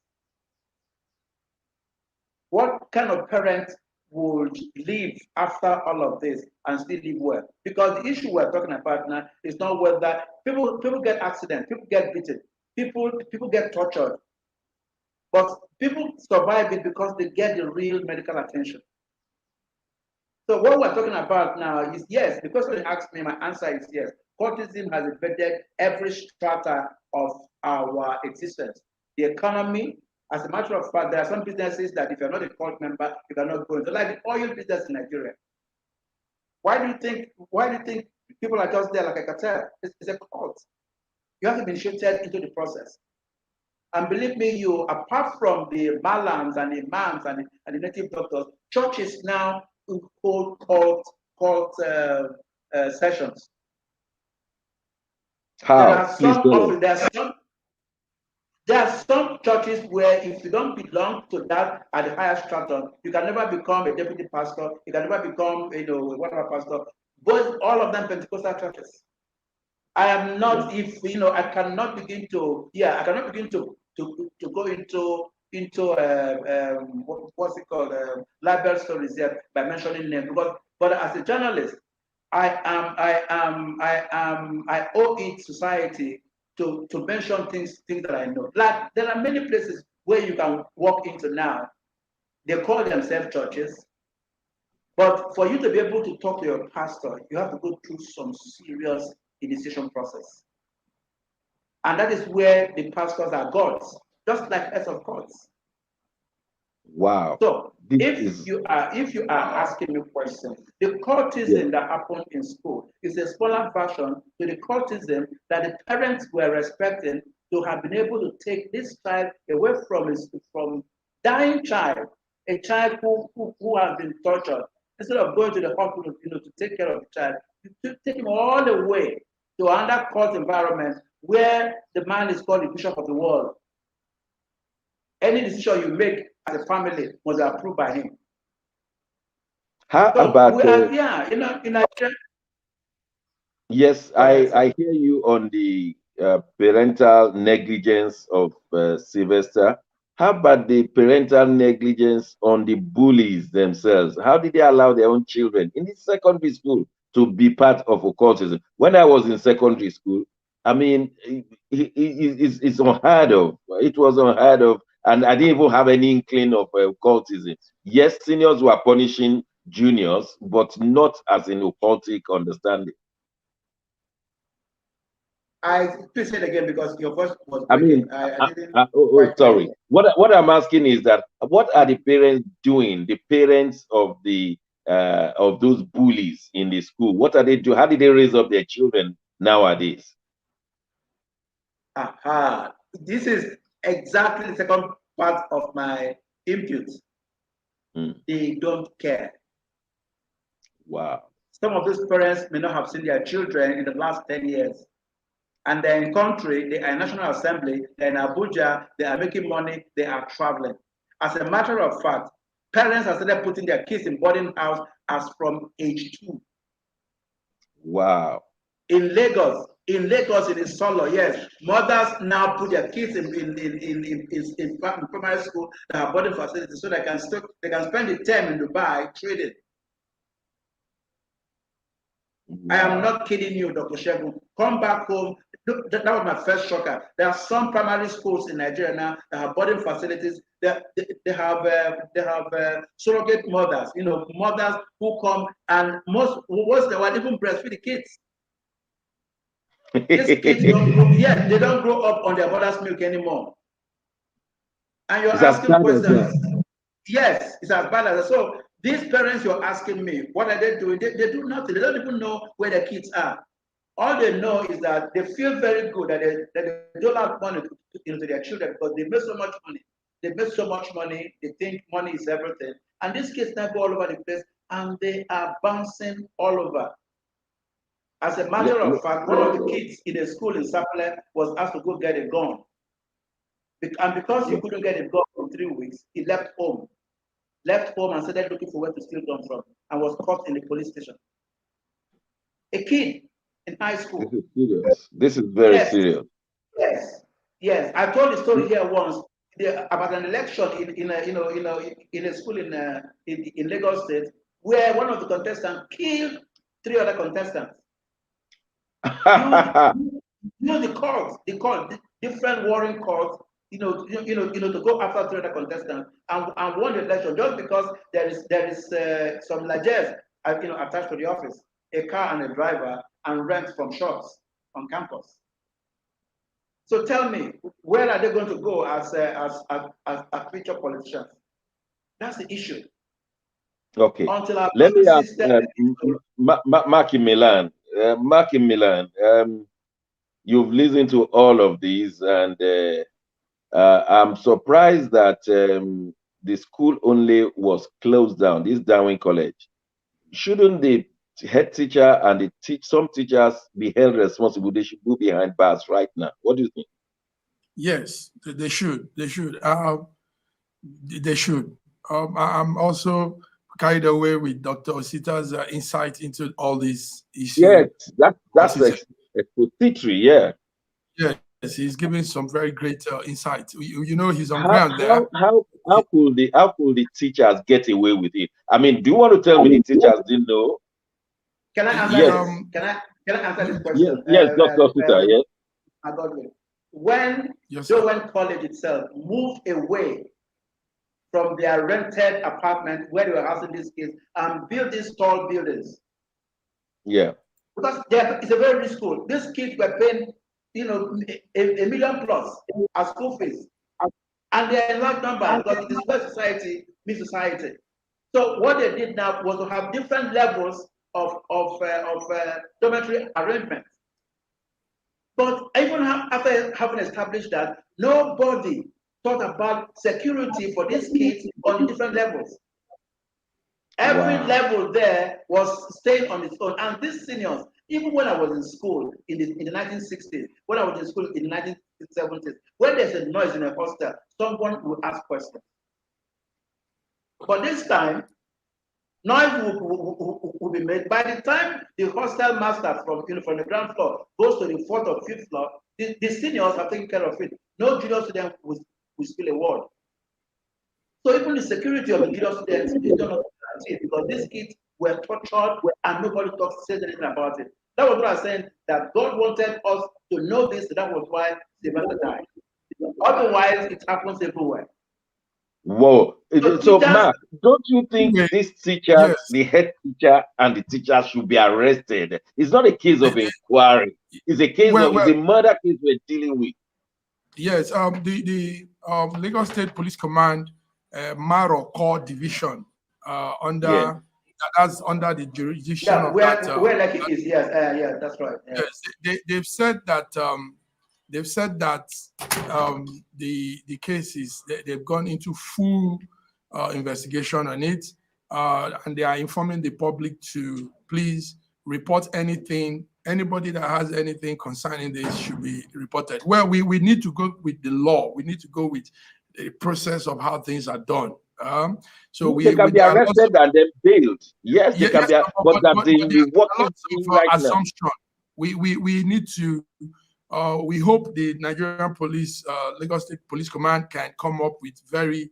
What kind of parent would live after all of this and still live well? Because the issue we're talking about now is not whether people get accidents, people get beaten, people get tortured, but people survive it because they get the real medical attention. So what we're talking about now is yes. The question you asked me, my answer is yes. Cultism has invaded every strata of our existence. The economy, as a matter of fact, there are some businesses that if you're not a cult member, you cannot go into, like the oil business in Nigeria. Why do you think people are just there like a cartel? It's a cult. You have to be initiated into the process. And believe me, apart from the malams and the imams and the native doctors, churches now hold cult sessions. How? There are some churches where if you don't belong to that at the highest stratum, you can never become a deputy pastor, you can never become whatever pastor. But all of them Pentecostal churches. I am not, I cannot begin to go into what's it called, libel stories here by mentioning names, but as a journalist, I owe it society to mention things that I know. Like there are many places where you can walk into now. They call themselves churches, but for you to be able to talk to your pastor, you have to go through some serious initiation process. And that is where the pastors are gods. just like heads of courts. Wow. So if you are asking me questions, the cultism that happened in school is a smaller version to the cultism that the parents were expecting to have been able to take this child away from dying child, a child who has been tortured. Instead of going to the hospital, to take care of the child, you take him all the way to another cult environment where the man is called the bishop of the world. Any decision you make as a family must be approved by him. How So about we are here, in Nigeria. Yes, I hear you on the parental negligence of Sylvester. How about the parental negligence on the bullies themselves? How did they allow their own children in the secondary school to be part of occultism? When I was in secondary school, I mean, it's unheard of. It was unheard of, and I didn't even have any inkling of occultism. Yes, seniors were punishing juniors, but not as in occultic understanding. Please say it again because your voice was breaking. I didn't sorry. What I'm asking is that what are the parents doing? The parents of those bullies in the school, what are they doing? How did they raise up their children nowadays? Aha. This is exactly the second part of my input. They don't care. Wow. Some of these parents may not have seen their children in the last 10 years. And they're in country, they are in National Assembly, they're in Abuja, they are making money, they are traveling. As a matter of fact, parents have started putting their kids in boarding house as from age 2. Wow. In Lagos, in Isolo, yes, mothers now put their kids in primary school that have boarding facilities so they can spend the term in Dubai trading. Wow. I am not kidding you, Dr. Shegun. Come back home. Look, that was my first shocker. There are some primary schools in Nigeria now that have boarding facilities. They have surrogate mothers. Mothers who come and once they want even breastfeed the kids. These kids they don't grow up on their mother's milk anymore. And you're asking questions. Yes, it's as bad as that. So these parents you're asking me, what are they doing? They do nothing. They don't even know where their kids are. All they know is that they feel very good that they don't have money to their children because they make so much money. They make so much money. They think money is everything. And these kids now go all over the place and they are bouncing all over. As a matter of fact, one of the kids in a school in Sapele was asked to go get a gun. And because he couldn't get a gun for 3 weeks, he left home and started looking for where to steal gun from and was caught in the police station. A kid in high school. This is serious. This is very serious. Yes. I told the story here once about an election in a school in Lagos State where one of the contestants killed 3 other contestants. The courts, different warring courts, to go after 3 other contestants and won the election just because there is some largesse attached to the office, a car and a driver, and rent from shops on campus. So tell me, where are they going to go as future politicians? That's the issue. Okay. Until our Let me ask Mark in Milan. Mark in Milan, you've listened to all of these, and I'm surprised that the school only was closed down, this Dowen College. Shouldn't the head teacher and some teachers be held responsible? They should go behind bars right now. What do you think? Yes, they should. They should. They should. I'm also carried away with Dr. Osita's insight into all these issues. Yes, that's expository, yeah. Yes, he's giving some very great insight. He's on ground there. How could the teachers get away with it? I mean, do you want to tell me the teachers didn't know? Can I answer this? Can I answer this question? Yes, Dr. Osita, yes. When Dowen College itself moved away from their rented apartment where they were housing these kids and built these tall buildings. Yeah. Because it's a very rich school. These kids were paying, $1 million plus as school fees. And they are in large numbers because it is where society meets society. So what they did now was to have different levels of dormitory arrangements. But even after having established that, nobody thought about security for these kids on different levels. Every level there was staying on its own. And these seniors, even when I was in school in the 1960s, when I was in school in the 1970s, when there's a noise in a hostel, someone will ask questions. But this time, noise will be made. By the time the hostel master from the ground floor goes to the fourth or fifth floor, the seniors are taking care of it. No junior student will spill a word. So even the security of the junior students is not guaranteed because these kids were tortured and nobody says anything about it. That was what I was saying, that God wanted us to know this. That was why Sylvester died. Otherwise, it happens everywhere. Whoa. So Mark, don't you think these teachers, the head teacher and the teacher should be arrested? It's not a case of inquiry. It's a case it's a murder case we're dealing with. Yes, the Lagos State Police Command Maro Core Division that's under the jurisdiction of where Lekki is. Yes, that's right. Yeah. Yes, they've said that the cases they've gone into full investigation on it, and they are informing the public to please report anything. Anybody that has anything concerning this should be reported. Well, we need to go with the law. We need to go with the process of how things are done. So they can be arrested and then bailed. Yes, they can be, but that they will be working right assumption. Now. We need to. We hope the Nigerian police, Lagos State Police Command, can come up with very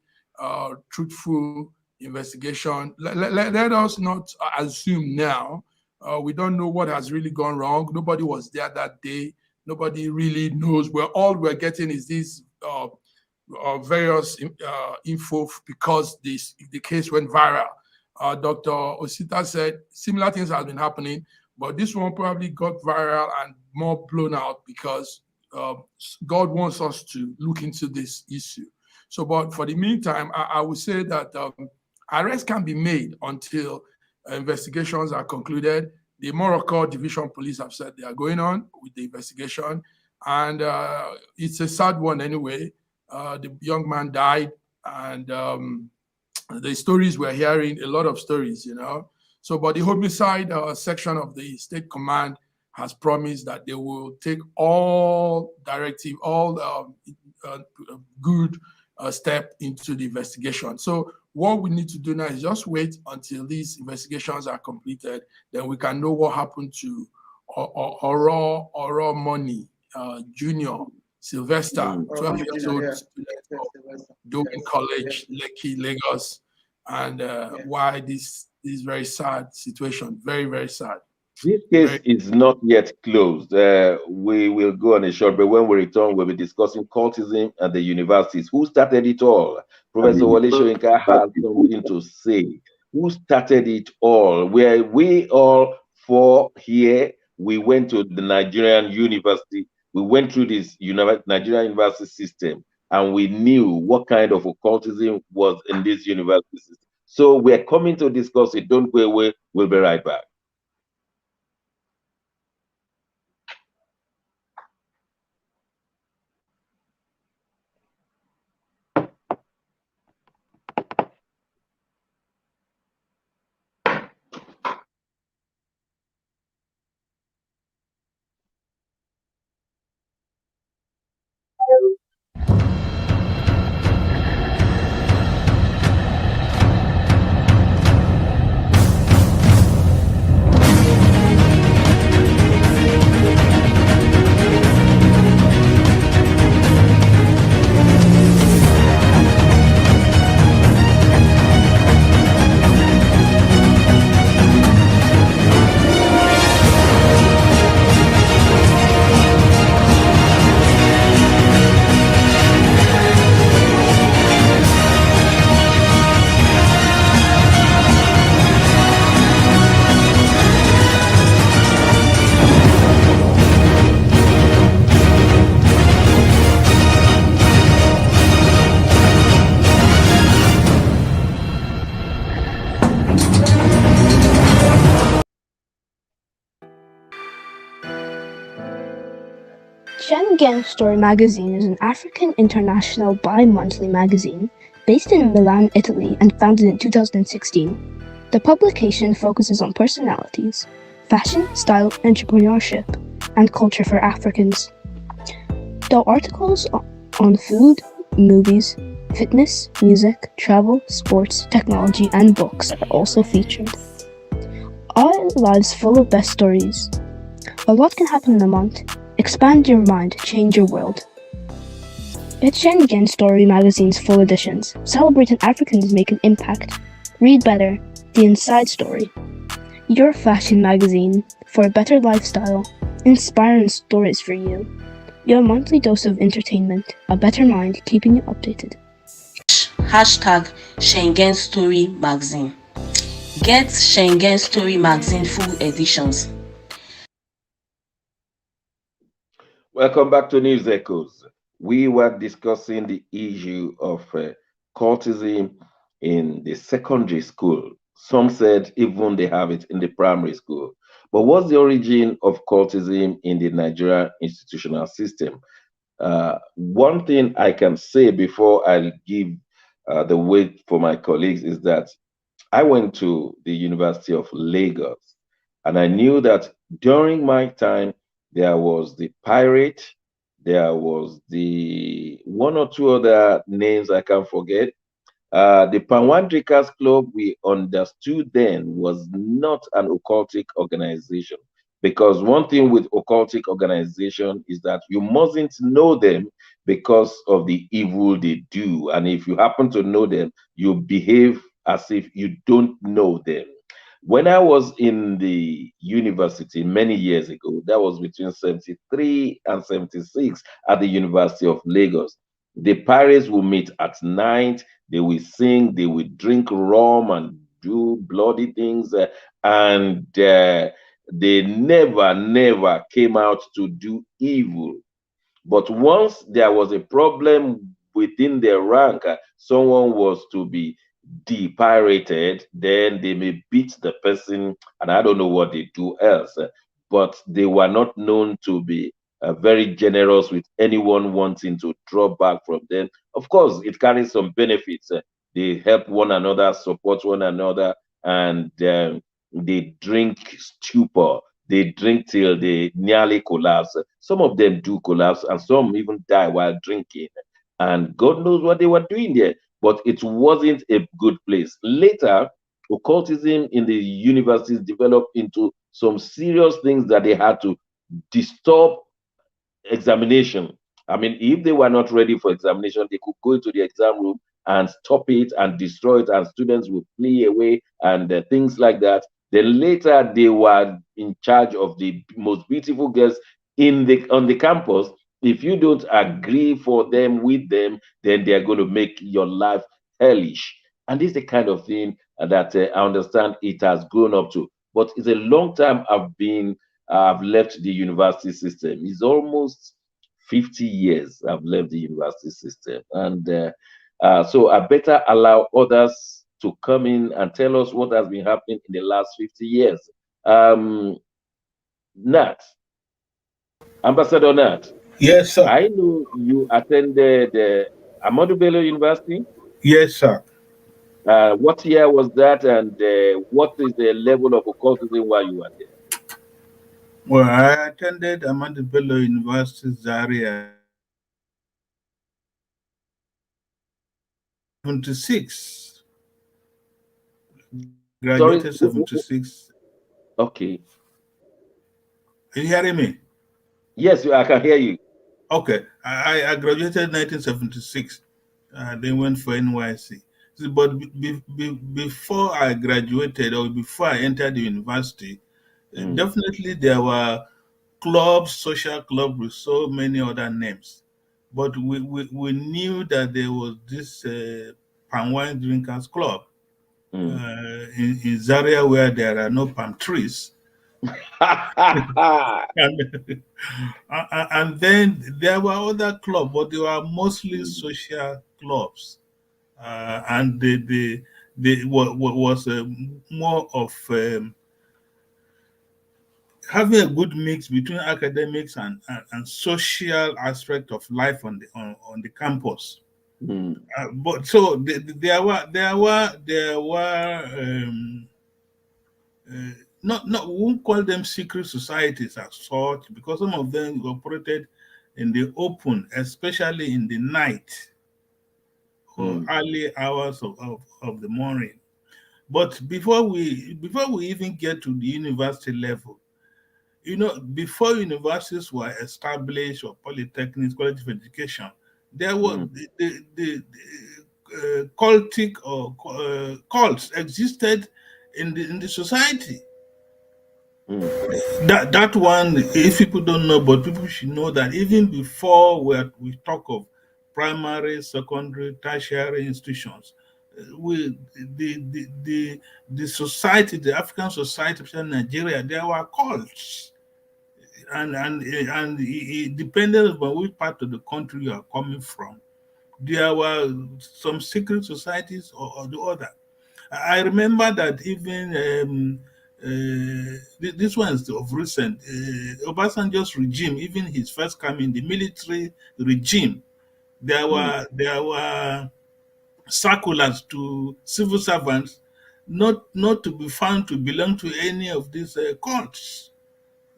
truthful investigation. Let us not assume now. We don't know what has really gone wrong. Nobody was there that day. Nobody really knows. All we're getting is this various info because the case went viral. Dr. Osita said similar things have been happening, but this one probably got viral and more blown out because God wants us to look into this issue. So, but for the meantime, I would say that arrests can be made until investigations are concluded. The Morocco Division Police have said they are going on with the investigation, and it's a sad one anyway. The young man died, and the stories we're hearing, a lot of stories, So, but the homicide section of the State Command has promised that they will take all good step into the investigation. So what we need to do now is just wait until these investigations are completed. Then we can know what happened to Oromoni Jr., Sylvester, 12 years old student of Dowen College, Lekki, Lagos, and why this very sad situation, very, very sad. This case is not yet closed. We will go on a short break. When we return, we'll be discussing cultism at the universities. Who started it all? Professor Wale Soyinka has something to say. Who started it all? Where we all four here, we went to the Nigerian university. We went through this Nigerian university system, and we knew what kind of occultism was in this university system. So we're coming to discuss it. Don't go away. We'll be right back. Schengen Story magazine is an African international bi-monthly magazine based in Milan, Italy, and founded in 2016. The publication focuses on personalities, fashion, style, entrepreneurship, and culture for Africans. Though articles on food, movies, fitness, music, travel, sports, technology, and books are also featured. Our lives full of best stories. A lot can happen in a month. Expand your mind, change your world. Get Schengen Story magazine's full editions. Celebrating Africans make an impact. Read better. The Inside Story. Your fashion magazine for a better lifestyle. Inspiring stories for you. Your monthly dose of entertainment. A better mind keeping you updated. Hashtag Schengen Story magazine. Get Schengen Story magazine full editions. Welcome back to News Echoes. We were discussing the issue of cultism in the secondary school. Some said even they have it in the primary school. But what's the origin of cultism in the Nigerian institutional system? One thing I can say before I give the weight for my colleagues is that I went to the University of Lagos, and I knew that during my time, there was the pirate, there was the one or two other names I can't forget. The Panwandrikas Club, we understood then, was not an occultic organization. Because one thing with occultic organization is that you mustn't know them because of the evil they do. And if you happen to know them, you behave as if you don't know them. When I was in the university many years ago, that was between 73 and 76 at the University of Lagos, the pirates will meet at night, they will sing, they will drink rum and do bloody things, and they never came out to do evil. But once there was a problem within their rank, someone was to be depirated, then they may beat the person, and I don't know what they do else. But they were not known to be very generous with anyone wanting to draw back from them. Of course, it carries some benefits. They help one another, support one another, and they drink stupor. They drink till they nearly collapse. Some of them do collapse, and some even die while drinking. And God knows what they were doing there, but it wasn't a good place. Later, occultism in the universities developed into some serious things that they had to disturb examination. I mean, if they were not ready for examination, they could go into the exam room and stop it and destroy it, and students would flee away and things like that. Then later, they were in charge of the most beautiful girls in the on the campus. If you don't agree for them with them, then they are going to make your life hellish. And this is the kind of thing that I understand it has grown up to. But it's a long time I've left the university system. It's almost 50 years I've left the university system. And so I better allow others to come in and tell us what has been happening in the last 50 years. Nat, Ambassador Nat, Yes, sir. I know you attended Ahmadu Bello University. Yes, sir. What year was that, and what is the level of occultism while you were there? Well, I attended Ahmadu Bello University, Zaria, 76. Graduated Sorry. 76. Okay. Are you hearing me? Yes, I can hear you. Okay. I graduated 1976. Then went for NYC. But before I graduated, or before I entered the university, definitely there were clubs, social clubs with so many other names. But we knew that there was this palm wine drinkers club in Zaria where there are no palm trees. And then there were other clubs, but they were mostly social clubs. And they was more of having a good mix between academics and social aspect of life on the campus. But so there were not we won't call them secret societies as such, because some of them operated in the open, especially in the night or early hours of the morning. But before we even get to the university level, before universities were established or polytechnics, college of education, there were the cultic or cults existed in the society. That one, if people don't know, but people should know that even before we talk of primary, secondary, tertiary institutions, we the society, the African society, especially Nigeria, there were cults, and it depended on which part of the country you are coming from. There were some secret societies or the other. I remember that even this one is of recent. Obasanjo's regime, even his first coming, the military regime, there were circulars to civil servants not to be found to belong to any of these cults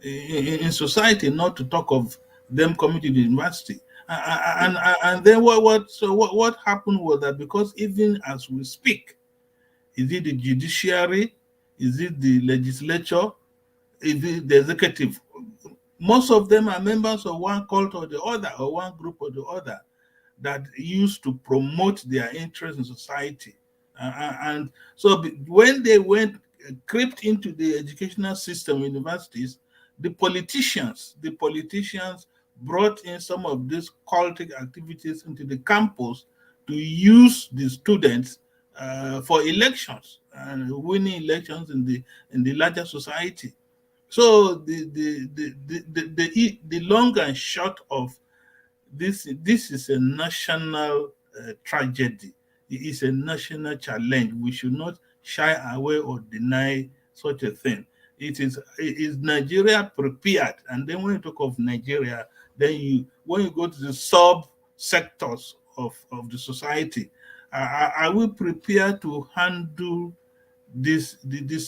in society, not to talk of them coming to the university. And then what happened was that, because even as we speak, is it the judiciary, is it the legislature, is it the executive? Most of them are members of one cult or the other, or one group or the other, that used to promote their interests in society. And so when they crept into the educational system, universities, the politicians brought in some of these cultic activities into the campus to use the students for elections and winning elections in the larger society. So the long and short of this is a national tragedy. It is a national challenge. We should not shy away or deny such a thing. Is Nigeria prepared? And then when you talk of Nigeria, then when you go to the sub sectors of the society, are we prepared to handle this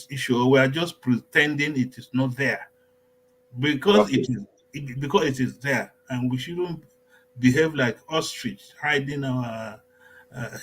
issue, or we are just pretending it is not there? Because it is there, and we shouldn't behave like ostrich, hiding our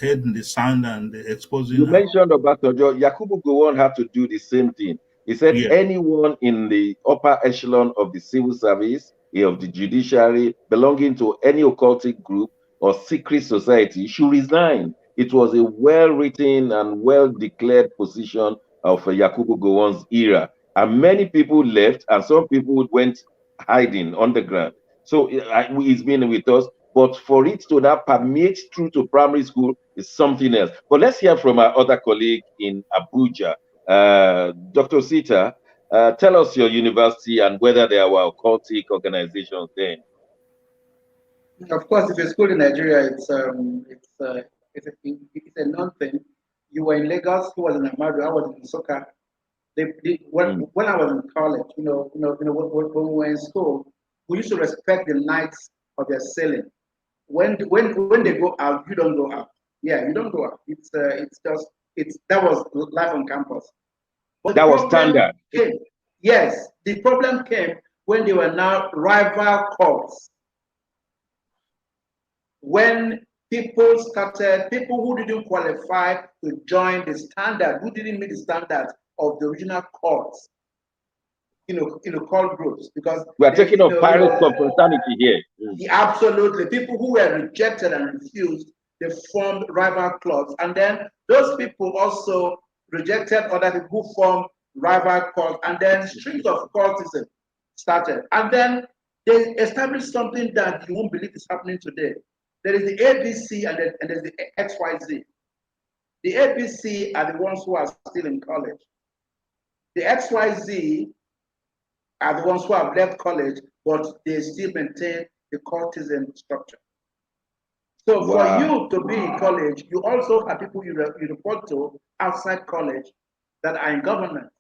head in the sand and exposing. You mentioned Obasanjo. Yakubu Gowon had to do the same thing. He said anyone in the upper echelon of the civil service, of the judiciary, belonging to any occultic group or secret society should resign. It was a well-written and well-declared position of Yakubu Gowon's era. And many people left, and some people went hiding underground. So he's been with us. But for it to now permeate through to primary school is something else. But let's hear from our other colleague in Abuja, Dr. Sita. Tell us your university and whether there were occultic organizations then. Of course, if you're school in Nigeria, it's a known thing. You were in Lagos, who was in Amadu, I was in Soka. When I was in college, when we were in school, we used to respect the nights of their selling. When they go out, you don't go out. Yeah, you don't go out. That was life on campus. But that was standard. Yes, the problem came when they were now rival cults. When people who didn't qualify to join the standard, who didn't meet the standards of the original cults, cult groups, because we are taking up pirates of fraternity here. Absolutely, people who were rejected and refused, they formed rival clubs, and then those people also rejected other people who formed rival cults, and then streams of cultism started, and then they established something that you won't believe is happening today. There is the ABC and there's the XYZ. The ABC are the ones who are still in college. The XYZ are the ones who have left college, but they still maintain the cultism structure. So for you to be in college, you also have people you report to outside college that are in government,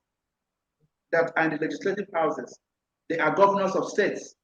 that are in the legislative houses, They are governors of states.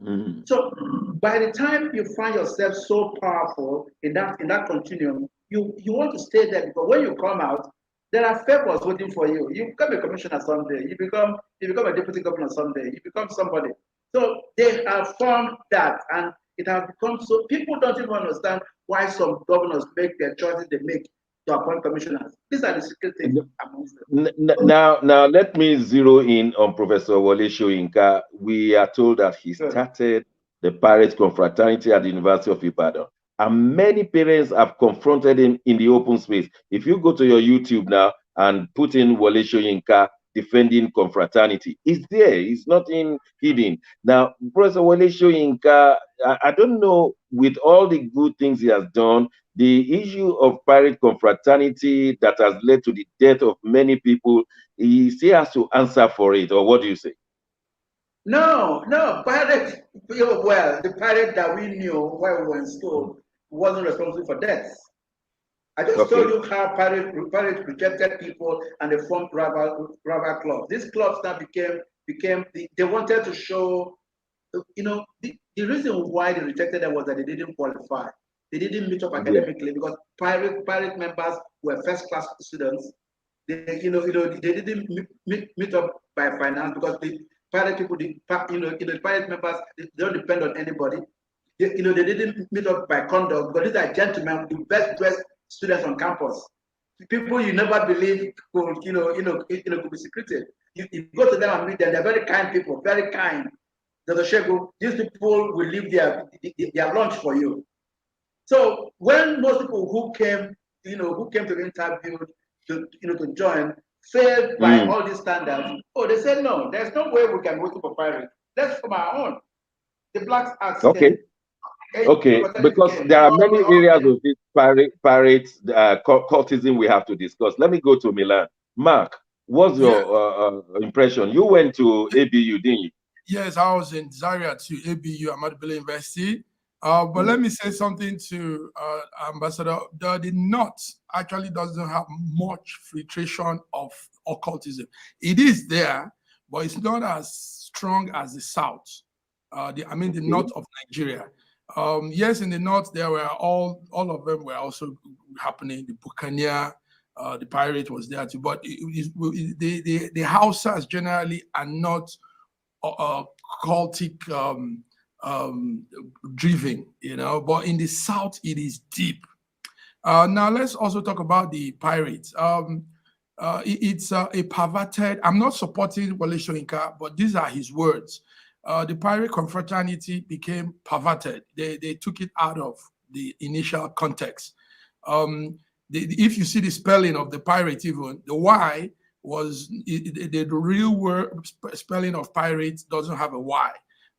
Mm. So by the time you find yourself so powerful in that continuum, you want to stay there, because when you come out, there are favors waiting for you. You become a commissioner someday. You become a deputy governor someday. You become somebody. So they have formed that, and it has become so people don't even understand why some governors make their choices they make to appoint commissioners. These are the secret things amongst them. Now let me zero in on Professor Wole Soyinka. We are told that he started the Pirate Confraternity at the University of Ibadan, and many parents have confronted him in the open space. If you go to your YouTube now and put in Wole Soyinka defending confraternity, it's there. It's nothing hidden. Now, Professor Wole Soyinka, I don't know, with all the good things he has done, the issue of pirate confraternity that has led to the death of many people, he still has to answer for it, or what do you say? No, pirate. Well, the pirate that we knew while we were in school wasn't responsible for deaths. I just told you how pirates rejected people and they formed rival clubs. These clubs now became they wanted to show, the reason why they rejected them was that they didn't qualify. They didn't meet up academically because pirate members were first class students. They didn't meet up by finance, because the pirate people, the pirate members, they don't depend on anybody. They didn't meet up by conduct, because these are gentlemen, the best dressed students on campus. People you never believe could be secretive. You go to them and meet them; they're very kind people, very kind. Dr. Shegu, these people will leave their lunch for you. So when most people who came to the interview to join failed by all these standards, they said no, there's no way we can wait for pirates. Let's form our own. The blacks asked. Okay, because there are many areas of this pirate cultism we have to discuss. Let me go to Milan. Mark, what's your impression? You went to ABU, didn't you? Yes, I was in Zaria to ABU, Ahmadu Bello University. But let me say something to Ambassador. The North actually doesn't have much filtration of occultism. It is there, but it's not as strong as the South. The North of Nigeria. Yes, in the North, there were all of them were also happening. The Buccaneer, the pirate was there too. But the Hausas generally are not cultic driven, but in the South it is deep. Now let's also talk about the pirates. It's a perverted. I'm not supporting Wole Soyinka, but these are his words. The pirate confraternity became perverted. They took it out of the initial context. If you see the spelling of the pirate, even the Y was the real word spelling of pirates doesn't have a Y,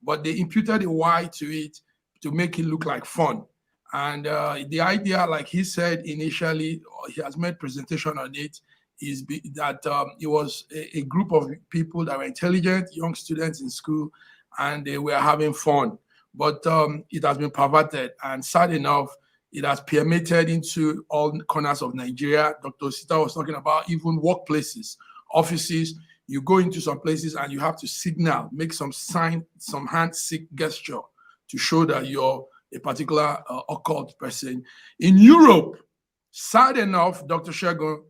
but they imputed a Y to it to make it look like fun. And the idea, like he said initially, he has made presentation on it, is that it was a group of people that were intelligent, young students in school, and they were having fun. But it has been perverted, and sad enough, it has permeated into all corners of Nigeria. Dr. Sita was talking about even workplaces, offices. You go into some places and you have to signal, make some sign, some hand gesture to show that you're a particular occult person. In Europe, sad enough, Dr. Shegun,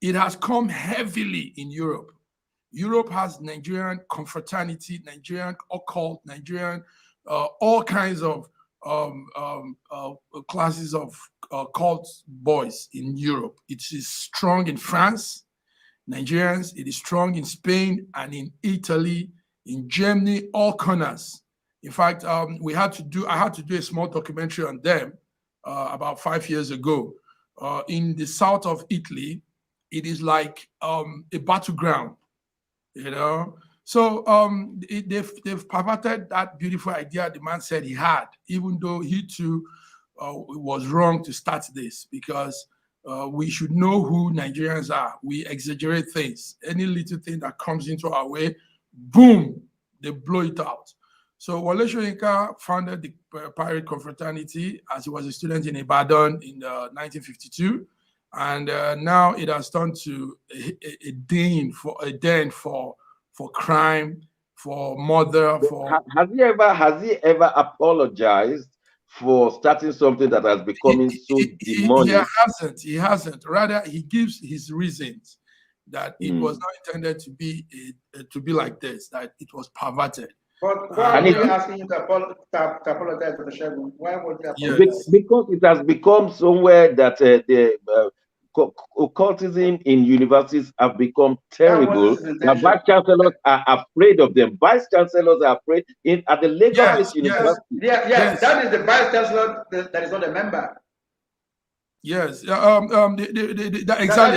it has come heavily in Europe. Europe has Nigerian confraternity, Nigerian occult, Nigerian, all kinds of classes of cult boys in Europe. It is strong in France, Nigerians. It is strong in Spain and in Italy, in Germany, all corners. In fact, I had to do a small documentary on them about 5 years ago. In the south of Italy, it is like a battleground, So they've perverted that beautiful idea the man said he had, even though he too was wrong to start this, because we should know who Nigerians are. We exaggerate things. Any little thing that comes into our way, boom, they blow it out. So Wole Soyinka founded the Pirate Confraternity as he was a student in Ibadan in 1952. And now it has turned to a den for crime, for murder, for Has he ever apologized for starting something that has becoming so demonic? He hasn't. Rather, he gives his reasons that it was not intended to be like this, that it was perverted. But why are you asking him to apologize to the Shegun? Why would you apologize? Because it has become somewhere that the occultism in universities have become terrible. The vice chancellors are afraid of them. Vice chancellors are afraid at the Lagos State University. Yes, that is the vice chancellor that is not a member. Yes, exactly.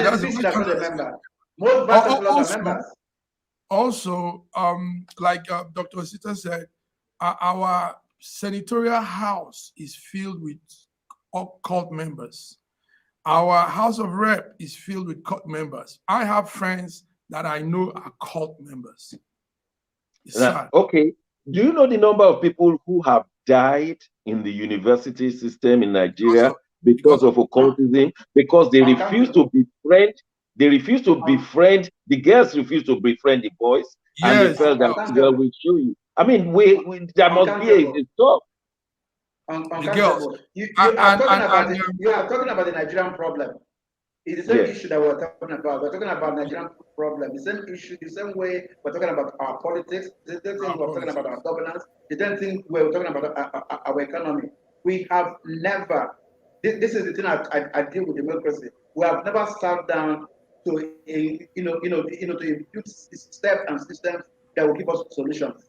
That's the member. Most vice chancellors are members. Also, like Dr. Osita said, our senatorial house is filled with cult members. Our House of Rep is filled with cult members. I have friends that I know are cult members. Okay. Do you know the number of people who have died in the university system in Nigeria because of occultism? Because they refuse to befriend. They refuse to befriend. The girls refuse to befriend the boys, and they felt that we'll show you. I mean, there must be a stop. The girls. You are talking about the Nigerian problem. It's the same issue that we're talking about. We're talking about Nigerian problem. The same issue, the same way we're talking about our politics. The same thing we're talking about our governance. The same thing we're talking about our economy. We have never. This is the thing I deal with democracy. We have never sat down to impute steps and systems that will give us solutions.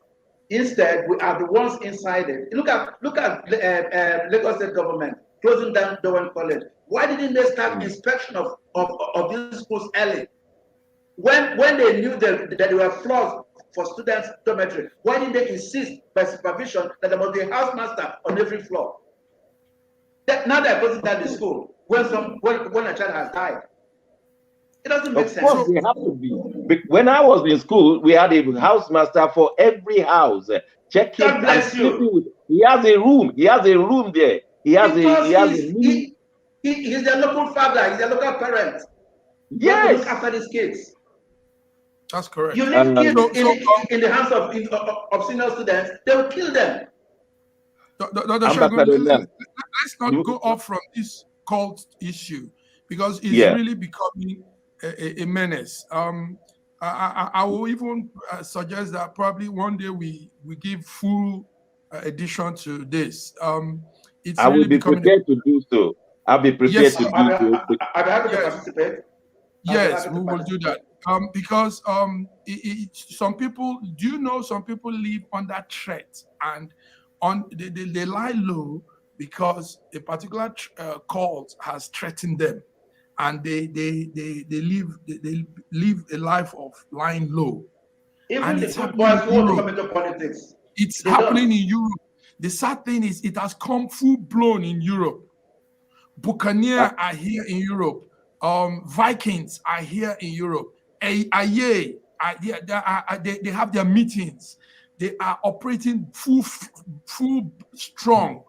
Instead, we are the ones inside it. Look at Lagos State government closing down Dowen College. Why didn't they start inspection of these schools early? When they knew that there were flaws for students' dormitory, why didn't they insist by supervision that there must be a housemaster on every floor? Now they're closing down the school when a child has died. It doesn't make sense. Of course, they have to be. When I was in school, we had a housemaster for every house, checking and sleeping with. He has a room. He has a room there. He's the local father. He's the local parent. Yes. Look after these kids. That's correct. You leave kids in the hands of senior students, they will kill them. Dr. Shogun, let's not go off from this cult issue because it's really becoming a menace. I will even suggest that probably one day we give full addition to this. I will be prepared to do so. I'll be prepared to do so. I'll be happy to participate. Yes, we will do that. Because some people, some people live under threat and they lie low because a particular cult has threatened them. And they live a life of lying low. Even the good boys who want to come into politics. It's happening in Europe. The sad thing is it has come full blown in Europe. Buccaneers are here in Europe. Vikings are here in Europe. They have their meetings. They are operating full strong.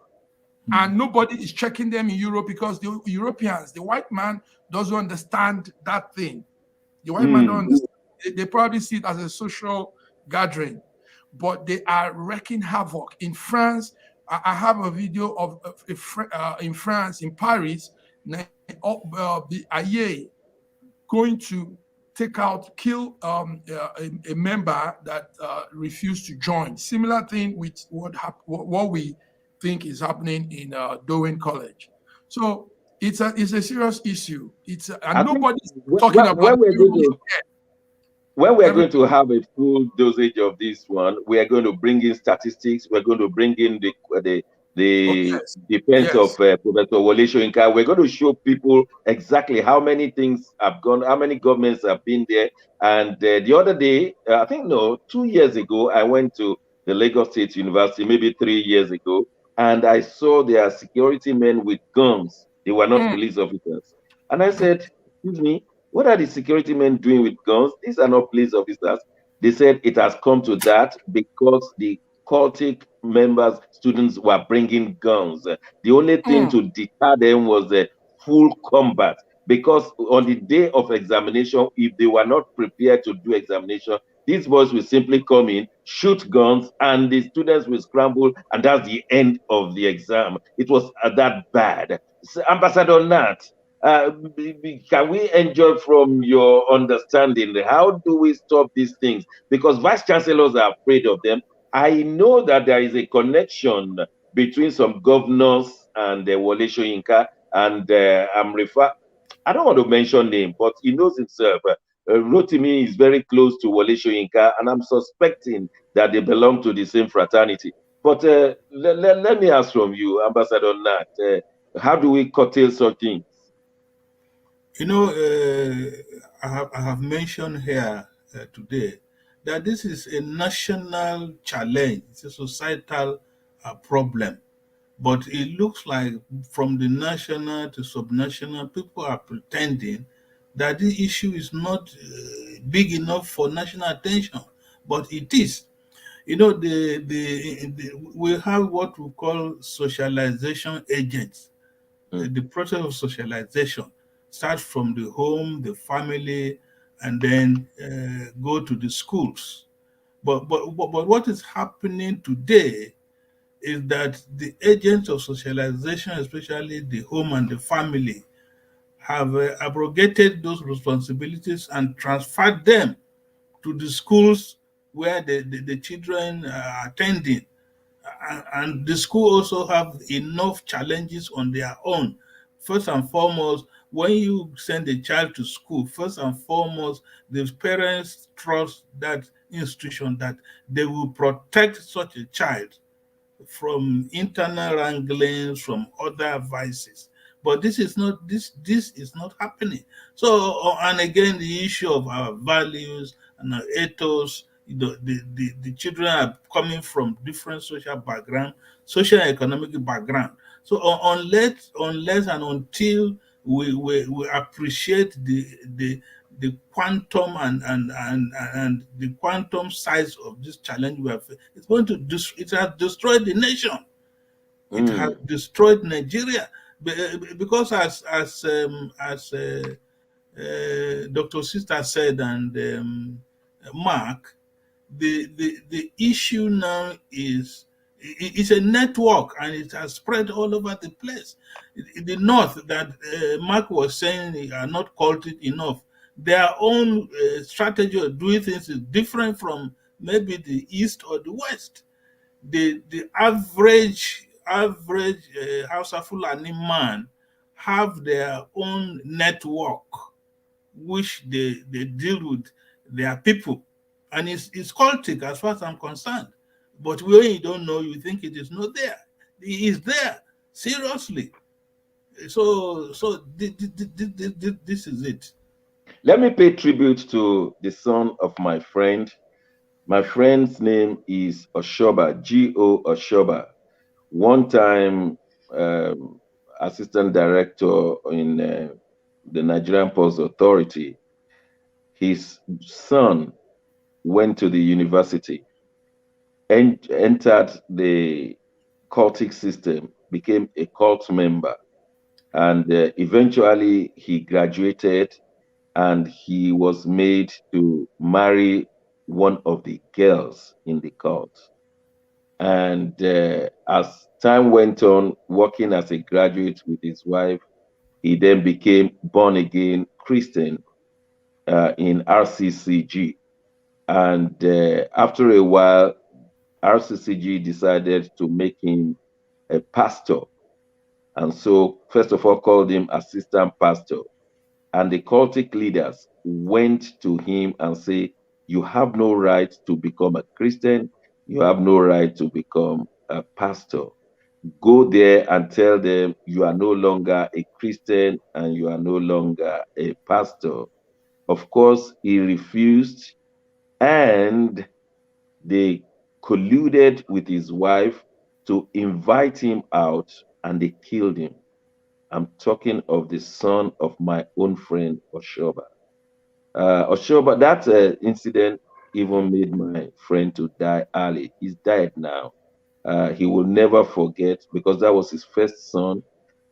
And nobody is checking them in Europe because the Europeans, the white man doesn't understand that thing. The white man don't understand. They probably see it as a social gathering, but they are wreaking havoc. In France, I have a video of in France, in Paris, the IA going to kill a member that refused to join. Similar thing with what we think is happening in Dowen College. So it's a serious issue. And nobody's talking about it. When we're going to have a full dosage of this one, we are going to bring in statistics. We're going to bring in the defense of Professor Wole Soyinka. We're going to show people exactly how many things have gone, how many governments have been there. And the other day, 2 years ago, I went to the Lagos State University, maybe 3 years ago, and I saw their security men with guns. They were not police officers. And I said, excuse me, what are the security men doing with guns? These are not police officers. They said it has come to that because the cultic members, students were bringing guns. The only thing to deter them was the full combat. Because on the day of examination, if they were not prepared to do examination, these boys will simply come in shoot guns, and the students will scramble, and that's the end of the exam. It was that bad. So, Ambassador Nat, can we enjoy from your understanding? How do we stop these things? Because vice chancellors are afraid of them. I know that there is a connection between some governors and Wole Soyinka, and I don't want to mention name, but he knows himself. Rotimi is very close to Wole Soyinka, and I'm suspecting that they belong to the same fraternity. But let me ask from you, Ambassador Nat, how do we curtail such things? You know, I have mentioned here today that this is a national challenge, it's a societal problem. But it looks like from the national to subnational, people are pretending that this issue is not big enough for national attention, but it is. You know, we have what we call socialization agents. Mm. The process of socialization starts from the home, the family, and then go to the schools. But what is happening today is that the agents of socialization, especially the home and the family, have abrogated those responsibilities and transferred them to the schools where the children are attending. And the school also have enough challenges on their own. First and foremost, when you send a child to school, first and foremost, the parents trust that institution that they will protect such a child from internal wranglings, from other vices. But this is not happening. So and again the issue of our values and our ethos, the children are coming from different social background, social and economic background. So unless and until we appreciate the quantum and the quantum size of this challenge we have, it's going to it has destroyed the nation. It has destroyed Nigeria because as Dr. Sister said, and Mark, the issue now is it's a network, and it has spread all over the place. The north that Mark was saying are not cultured enough. Their own strategy of doing things is different from maybe the east or the west. The average Hausa Fulani man have their own network which they deal with their people, and it's cultic as far as I'm concerned. But when you don't know, you think it is not there. It is there, seriously. So this is it. Let me pay tribute to the son of my friend. My friend's name is Oshoba, G.O. Oshoba, one time assistant director in the Nigerian Post Authority. His son went to the university and entered the cultic system, became a cult member, and eventually he graduated, and he was made to marry one of the girls in the cult. And as time went on, working as a graduate with his wife, he then became born again Christian in RCCG. And after a while, RCCG decided to make him a pastor. And so, first of all, called him assistant pastor. And the cultic leaders went to him and say, "You have no right to become a Christian. You have no right to become a pastor. Go there and tell them you are no longer a Christian and you are no longer a pastor." Of course, he refused, and they colluded with his wife to invite him out, and they killed him. I'm talking of the son of my own friend, Oshoba. Oshoba, that incident even made my friend to die early. He's died now. He will never forget, because that was his first son,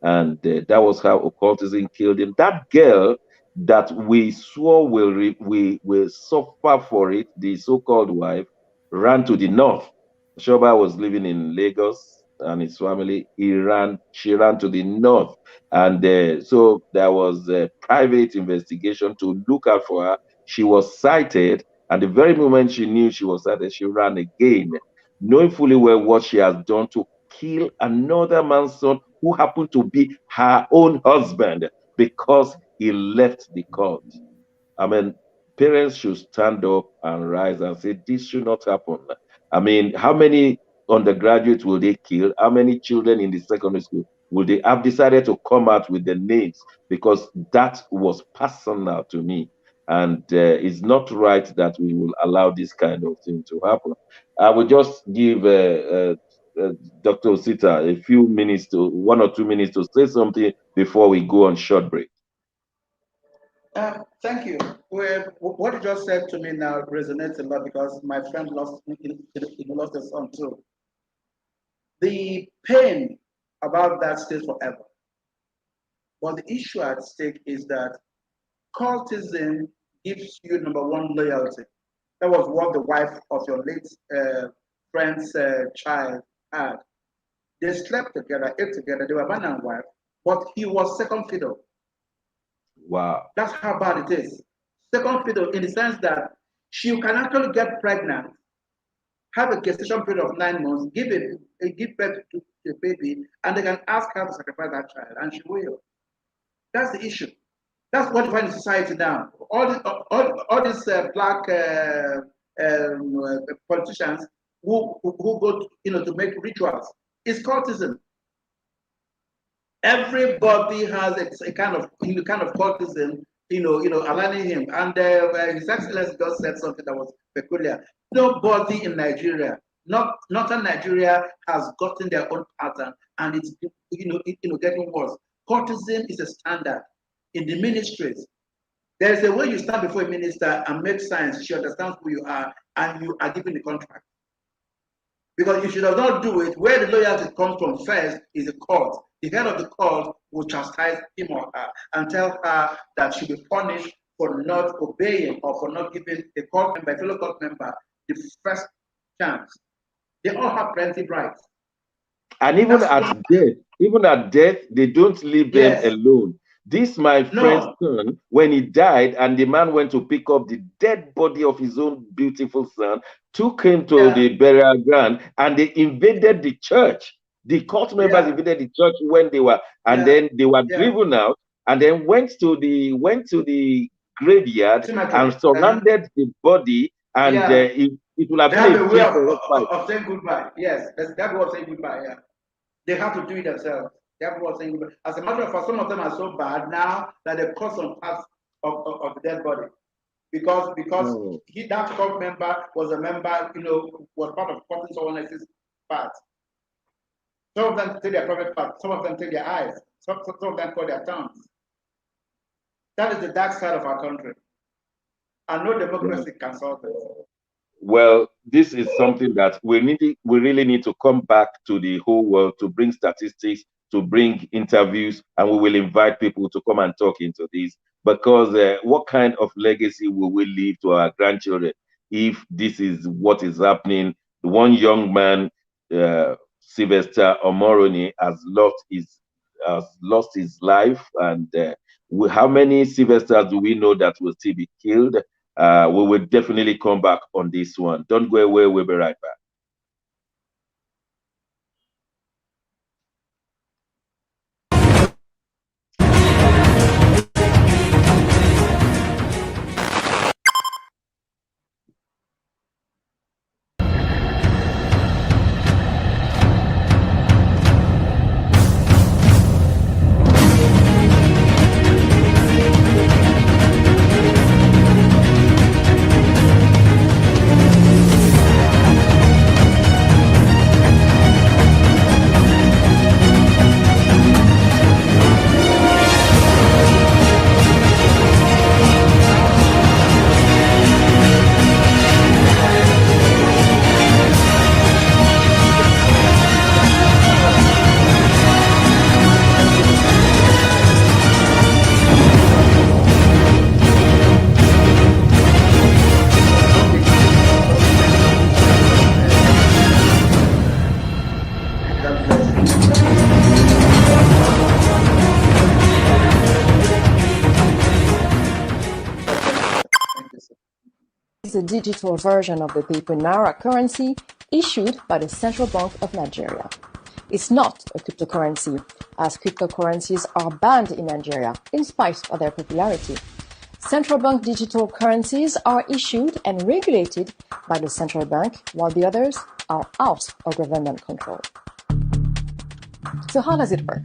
and that was how occultism killed him. That girl that we swore we will suffer for it, the so-called wife, ran to the north. Shoba was living in Lagos and his family. She ran to the north. And so there was a private investigation to look out for her. She was sighted. And the very moment she knew she was sighted, she ran again, knowing fully well what she has done to kill another man's son who happened to be her own husband because he left the court. I mean, parents should stand up and rise and say, this should not happen. I mean, how many undergraduates will they kill? How many children in the secondary school will they have decided to come out with the names? Because that was personal to me. And it's not right that we will allow this kind of thing to happen. I will just give Dr. Osita a few minutes to 1 or 2 minutes to say something before we go on short break. Thank you. Well, what you just said to me now resonates a lot because my friend lost a son too. The pain about that stays forever. But the issue at stake is that cultism gives you, number one, loyalty. That was what the wife of your late friend's child had. They slept together, ate together, they were man and wife, but he was second fiddle. Wow. That's how bad it is. Second fiddle in the sense that she can actually get pregnant, have a gestation period of 9 months, give birth to a baby, and they can ask her to sacrifice that child, and she will. That's the issue. That's what you find in society now. All these black politicians who go to make rituals. It's cultism. Everybody has a kind of cultism, aligning him. And His Excellency just said something that was peculiar. Nobody in Nigeria, northern Nigeria, has gotten their own pattern, and it's getting worse. Cultism is a standard in the ministries. There is a way you stand before a minister and make signs. She understands who you are, and you are given the contract. Because if she does not do it, where the loyalty comes from first is the court. The head of the court will chastise him or her and tell her that she'll be punished for not obeying or for not giving a fellow court member the first chance. They all have preemptive rights. And even at death, they don't leave them alone. This, my friend's son, when he died and the man went to pick up the dead body of his own beautiful son, took him to the burial ground, and they invaded the church. The court members invaded the church when they were, and then they were driven out, and then went to the graveyard and surrounded the body, and it will have been a way of saying goodbye. Yes, that was saying goodbye. Yeah, they have to do it themselves. As a matter of fact, some of them are so bad now that they cut some parts of the dead body because that court member was a member, was part of cutting someone else's part. Some of them take their private part, some of them take their eyes, some of them cut their tongues. That is the dark side of our country, and no democracy can solve it. Well, this is something that we really need to come back to the whole world to bring statistics, to bring interviews, and we will invite people to come and talk into this, because what kind of legacy will we leave to our grandchildren if this is what is happening? One young man, Sylvester Oromoni, has lost his life, and how many Sylvesters do we know that will still be killed? We will definitely come back on this one. Don't go away, we'll be right back. is a digital version of the paper Naira currency issued by the Central Bank of Nigeria. It's not a cryptocurrency, as cryptocurrencies are banned in Nigeria in spite of their popularity. Central bank digital currencies are issued and regulated by the central bank, while the others are out of government control. So how does it work?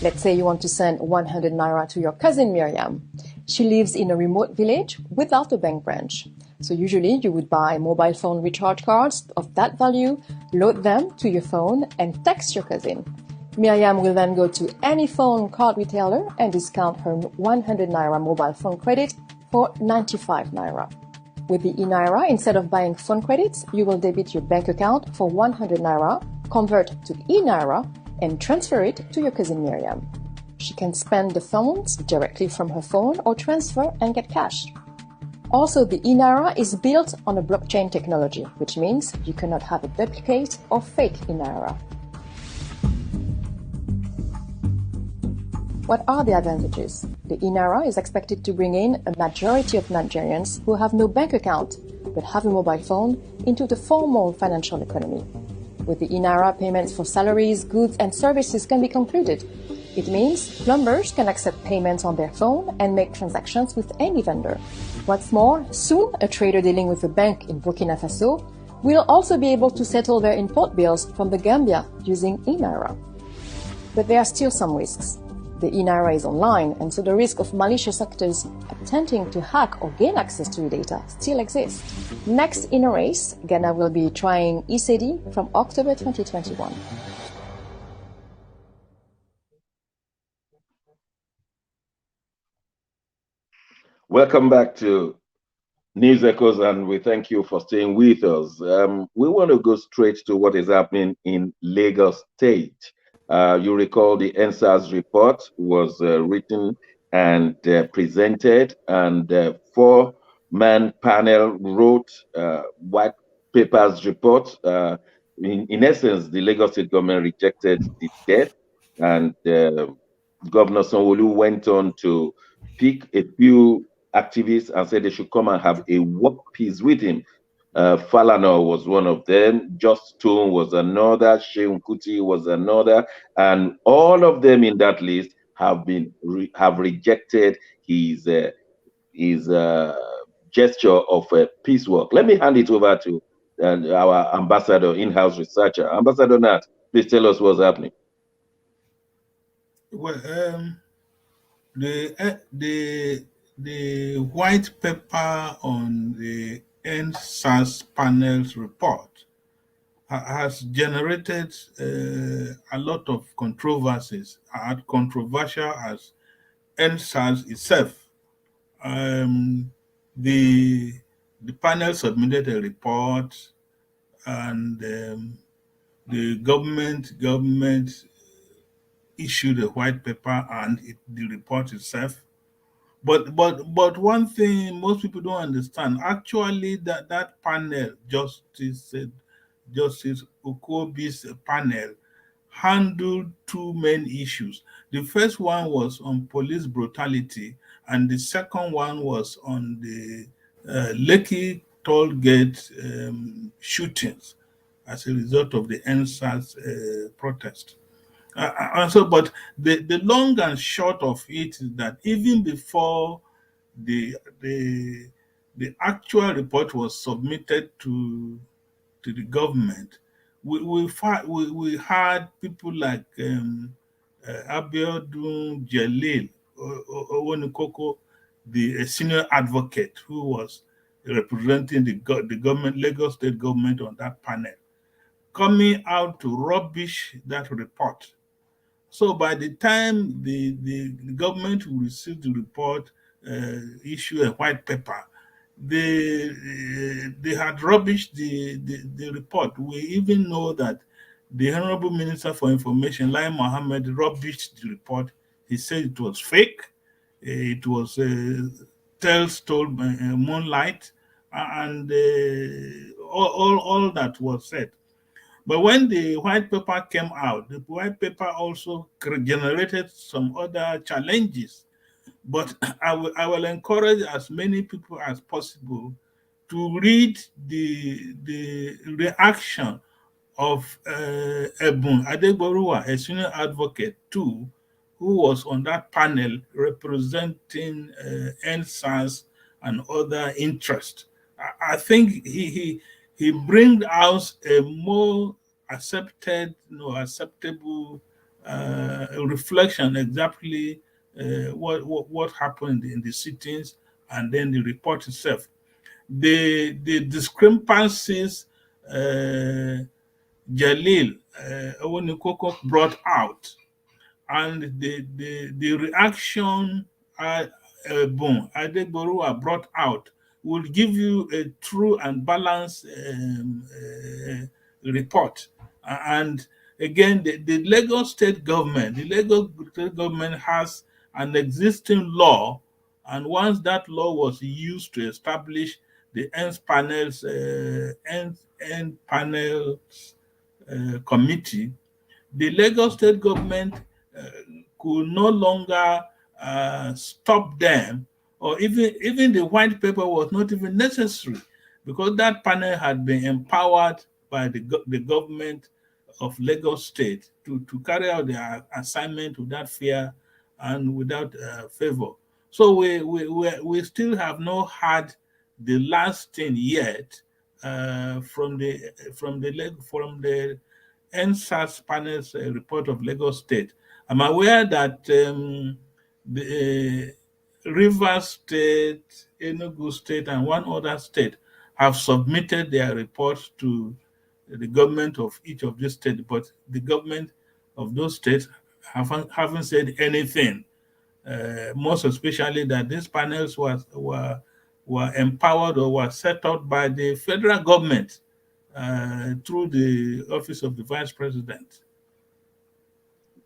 Let's say you want to send 100 Naira to your cousin Miriam. She lives in a remote village without a bank branch. So usually you would buy mobile phone recharge cards of that value, load them to your phone, and text your cousin. Miriam will then go to any phone card retailer and discount her 100 Naira mobile phone credit for 95 Naira. With the e-Naira, instead of buying phone credits, you will debit your bank account for 100 Naira, convert to e-Naira, and transfer it to your cousin Miriam. She can spend the funds directly from her phone or transfer and get cash. Also, the e-Naira is built on a blockchain technology, which means you cannot have a duplicate or fake e-Naira. What are the advantages? The e-Naira is expected to bring in a majority of Nigerians who have no bank account but have a mobile phone into the formal financial economy. With the e-Naira, payments for salaries, goods, and services can be concluded. It means plumbers can accept payments on their phone and make transactions with any vendor. What's more, soon a trader dealing with a bank in Burkina Faso will also be able to settle their import bills from the Gambia using e-Naira. But there are still some risks. The e-Naira is online, and so the risk of malicious actors attempting to hack or gain access to the data still exists. Next in a race, Ghana will be trying ECD from October 2021. Welcome back to News Echoes, and we thank you for staying with us. We want to go straight to what is happening in Lagos State. You recall the NSAS report was written and presented, and four-man panel wrote white papers report. In essence, the Lagos State government rejected the death, and Governor Sanwo-Olu went on to pick a few activists and said they should come and have a work peace with him. Falana was one of them, Just Stone was another, Sheun Kuti was another, and all of them in that list have rejected his gesture of peace work. Let me hand it over to our ambassador, in-house researcher. Ambassador Nat, please tell us what's happening. Well, the white paper on the NSAS panel's report has generated a lot of controversies, as controversial as NSAS itself. The panel submitted a report, and the government issued a white paper and the report itself. But one thing most people don't understand, actually that panel, Justice Okobi's panel, handled two main issues. The first one was on police brutality, and the second one was on the Lekki toll gate shootings as a result of the NSAS protest. But the long and short of it is that even before the actual report was submitted to the government, we had people like Abiodun Jalil Owonikoko, the senior advocate who was representing the government, Lagos State government on that panel, coming out to rubbish that report. So by the time the government will receive the report, issue a white paper, they had rubbished the report. We even know that the Honorable Minister for Information, Lai Mohammed, rubbished the report. He said it was fake. It was tales told by moonlight, and all that was said. But when the white paper came out, the white paper also generated some other challenges. But I will encourage as many people as possible to read the reaction of Ebun Adegboruwa, a senior advocate too, who was on that panel representing NSAS and other interests. I think he brings out a more acceptable reflection exactly what happened in the sittings and then the report itself. The discrepancies Jalil Owonikoko brought out and the reaction Adegboruwa brought out will give you a true and balanced report. And again, the Lagos state government, has an existing law, and once that law was used to establish the end panels committee, the Lagos state government could no longer stop them, or even the white paper was not even necessary because that panel had been empowered by the government of Lagos State to carry out their assignment without fear and without favor. So we still have not had the last thing yet from the NSAS panel's report of Lagos State. I'm aware that the Rivers State, Enugu State, and one other state have submitted their reports to the government of each of these states, but the government of those states haven't said anything. Most especially that these panels were empowered or were set up by the federal government through the office of the vice president.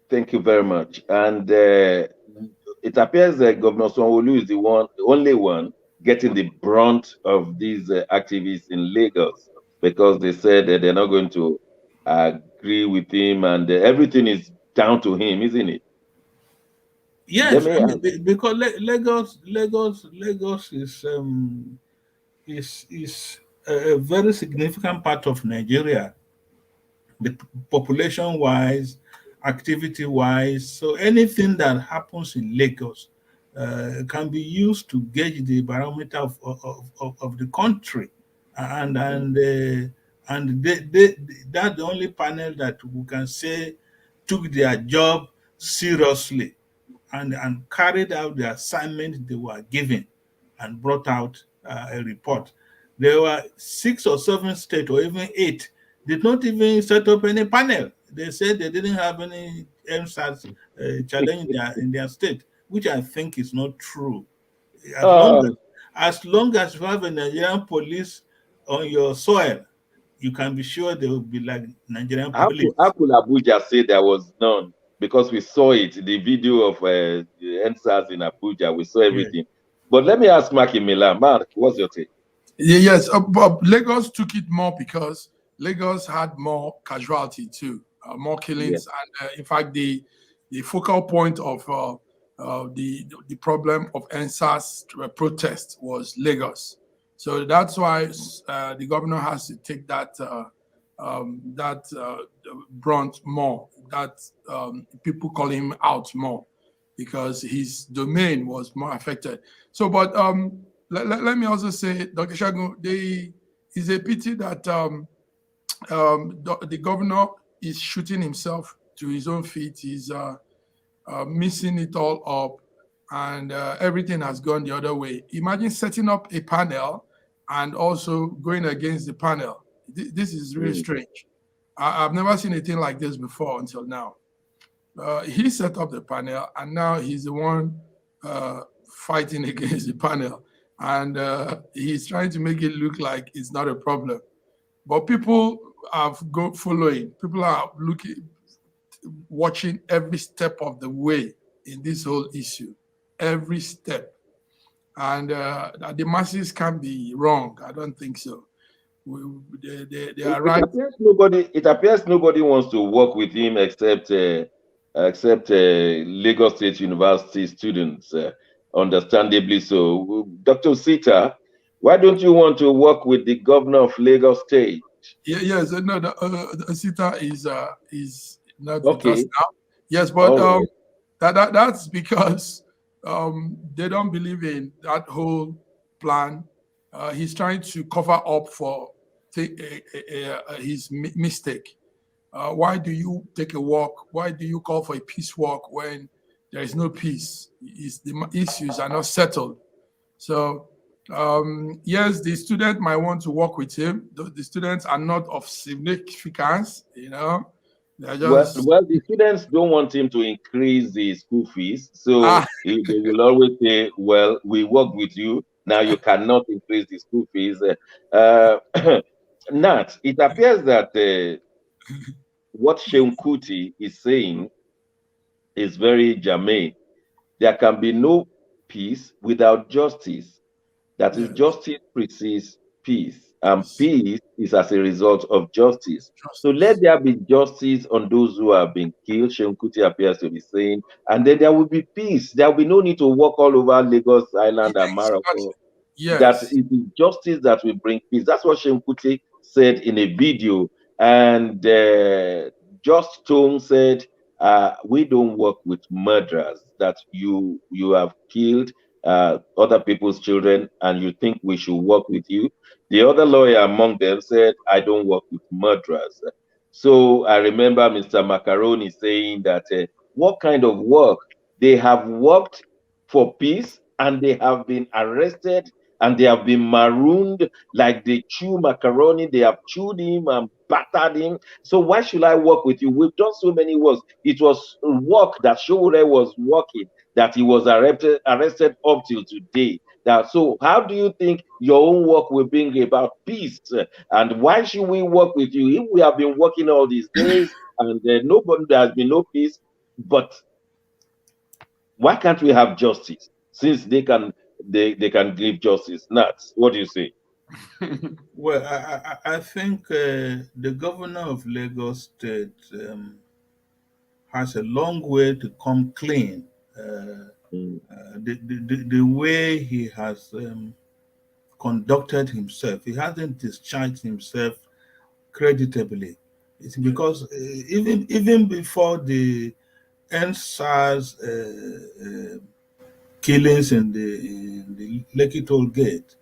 Thank you very much. And it appears that Governor Sanwo-Olu is the only one getting the brunt of these activists in Lagos, because they said that they're not going to agree with him, and everything is down to him, isn't it? Yes, because Lagos is a very significant part of Nigeria, population-wise, activity-wise. So anything that happens in Lagos can be used to gauge the barometer of the country, and that's the only panel that we can say took their job seriously and carried out the assignment they were given and brought out a report. There were 6 or 7 states, or even 8, did not even set up any panel. They said they didn't have any MSAS challenge in their state, which I think is not true. As long as you have a Nigerian police on your soil, you can be sure they will be like Nigerian police. How could Abuja say there was none? Because we saw it, the video of the NSAS in Abuja, we saw everything. Yeah. But let me ask Mark in Milan. Mark, what's your take? Yes, Lagos took it more because Lagos had more casualty too, more killings, and in fact, the focal point of the problem of NSAS protest was Lagos. So that's why the governor has to take that brunt more. That people call him out more because his domain was more affected. So, but let me also say, Dr. Shagun, it's a pity that the governor is shooting himself to his own feet. He's missing it all up, and everything has gone the other way. Imagine setting up a panel and also going against the panel. This is really strange. I've never seen anything like this before until now. He set up the panel, and now he's the one fighting against the panel. And he's trying to make it look like it's not a problem. But people are following. People are watching every step of the way in this whole issue. Every step. And the masses can't be wrong. I don't think so. They are right. It appears nobody wants to work with him except Lagos State University students, understandably so. Dr. Sita, Why don't you want to work with the governor of Lagos State? Yes, no, the Asita is not with us Okay. now. Yes, but All right. that's because they don't believe in that whole plan. He's trying to cover up for his mistake. Why do you take a walk? Why do you call for a peace walk when there is no peace? The issues are not settled. So, yes, the student might want to work with him. The students are not of significance, They're Well, just well, the students don't want him to increase the school fees, so ah, they will always say, "Well, we work with you. Now you cannot increase the school fees." Nat, it appears that what Sheun Kuti is saying is very germane. There can be no peace without justice. That is, yes, justice precedes peace, and peace, peace is as a result of justice. So let justice. there be justice on those who have been killed, Shenkuti appears to be saying, and then there will be peace. There will be no need to walk all over Lagos Island and Exactly. Morocco. That Yes, it is justice that will bring peace. That's what Shenkuti said in a video. And Just Tone said, we don't work with murderers, that you have killed other people's children and you think we should work with you. The other lawyer among them said, I don't work with murderers. So I remember Mr. Macaroni saying that what kind of work? They have worked for peace and they have been arrested and they have been marooned like they chew macaroni. They have chewed him and battered him. So why should I work with you? We've done so many works. It was work that Showore was working that he was arrested up till today. Now, so how do you think your own work will bring about peace? And why should we work with you if we have been working all these days and nobody there has been no peace? But why can't we have justice? Since they can give justice. Nuts. What do you say? Well, I think the governor of Lagos State has a long way to come clean. Mm, The way he has conducted himself, he hasn't discharged himself creditably. It's because even before the NSAS killings in the Lekki toll gate,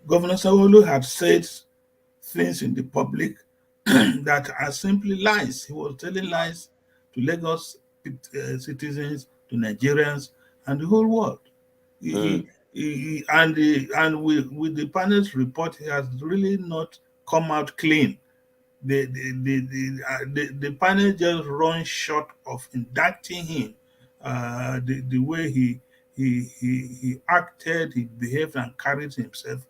Governor Sawolu had said things in the public that are simply lies. He was telling lies to Lagos citizens, to Nigerians, and the whole world. mm, With the panel's report, he has really not come out clean. The panel just run short of indicting him. The way he acted, he behaved, and carried himself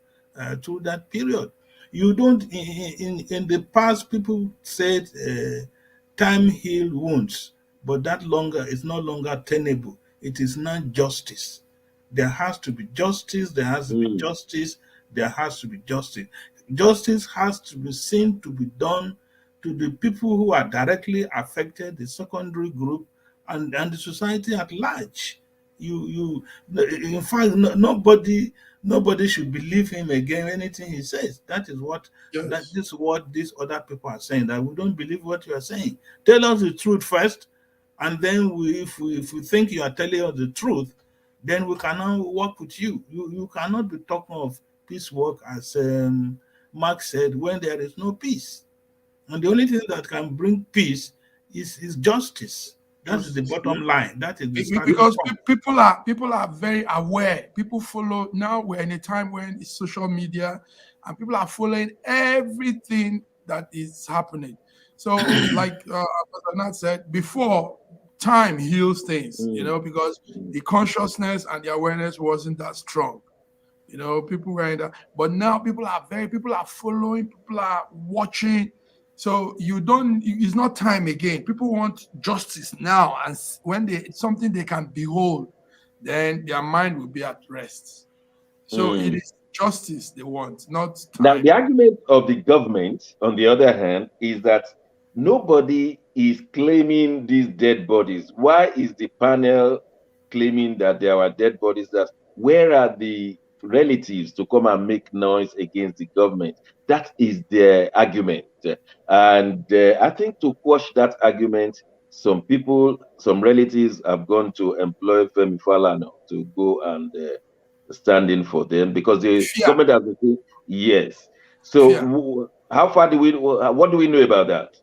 through that period. You don't in the past people said time heal wounds, but that longer is no longer tenable. It is not justice. There has to be justice, there has to be mm, justice, there has to be justice. Justice has to be seen to be done to the people who are directly affected, the secondary group, and the society at large. In fact, nobody should believe him again anything he says. yes, This is what these other people are saying, that we don't believe what you are saying. Tell us the truth first, and then if we think you are telling us the truth, then we cannot work with you. You cannot be talking of peace work, as Mark said, when there is no peace. And the only thing that can bring peace is justice. That is the justice. bottom line. That is the starting Because point. people are very aware. People follow now. We're in a time when it's social media, and people are following everything that is happening. So, like Pastor Nat said before, time heals things. mm, Because mm, the consciousness and the awareness wasn't that strong. People were in that, but now people are following, people are watching. So it's not time again. People want justice now, and when it's something they can behold, then their mind will be at rest. So it mm. is justice they want, not Now, the time. argument of the government, on the other hand, is that nobody is claiming these dead bodies. Why is the panel claiming that there are dead bodies? That where are the relatives to come and make noise against the government. That is their argument. And I think to quash that argument, some people, some relatives have gone to employ Femi Falana to go and stand in for them because the government has been saying yes. So how far do we, what do we know about that?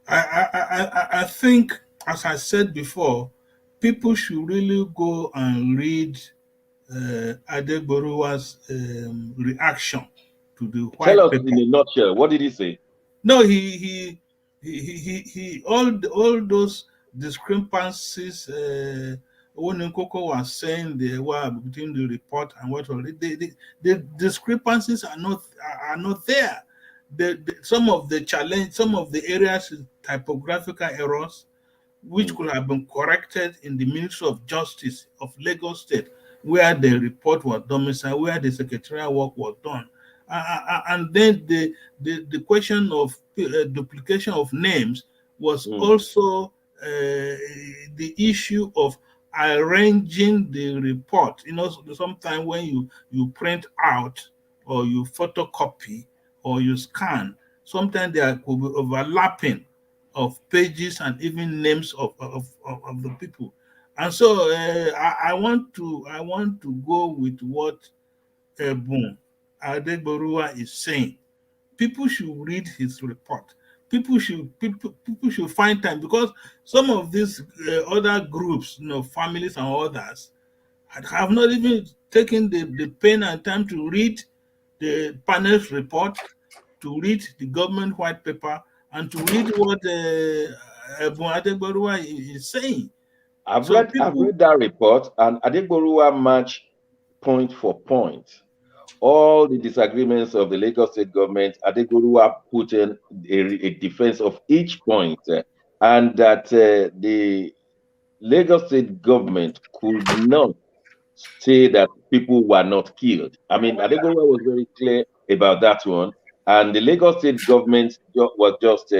I think, as I said before, people should really go and read Adegboruwa's reaction to the white Tell us paper. in a nutshell, what did he say? No, he all those discrepancies when Nkoko was saying they were between the report and what was the discrepancies are not there. Some of the challenge, some of the areas is typographical errors, which could have been corrected in the Ministry of Justice of Lagos State, where the report was domiciled, where the secretarial work was done. And then the question of duplication of names was also the issue of arranging the report. You know, sometimes when you print out or you photocopy or you scan, sometimes there could be overlapping of pages and even names of the people. And so I want to go with what Ebun Adegboruwa is saying. People should read his report. People should find time, because some of these other groups, families and others, have not even taken the pen and time to read the panel's report, to read the government white paper, and to read what Ebun Adegboruwa is saying. I've read that report, and Adegboruwa matched point for point all the disagreements of the Lagos State government. Adegboruwa put in a defense of each point, and that the Lagos State government could not say that people were not killed. I mean, Adegboruwa was very clear about that one, and the Lagos State government was just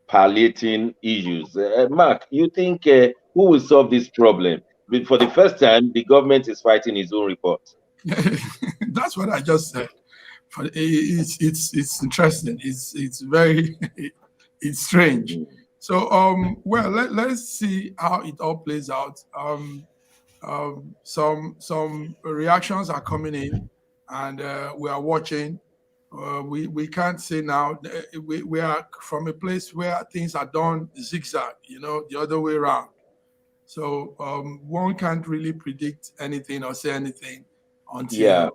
palliating issues. Mark, you think who will solve this problem? For the first time, the government is fighting its own report. That's what I just said. It's interesting. It's very it's strange. So well, let's see how it all plays out. Some reactions are coming in, and we are watching. We can't say now. We are from a place where things are done zigzag, the other way around. So one can't really predict anything or say anything until.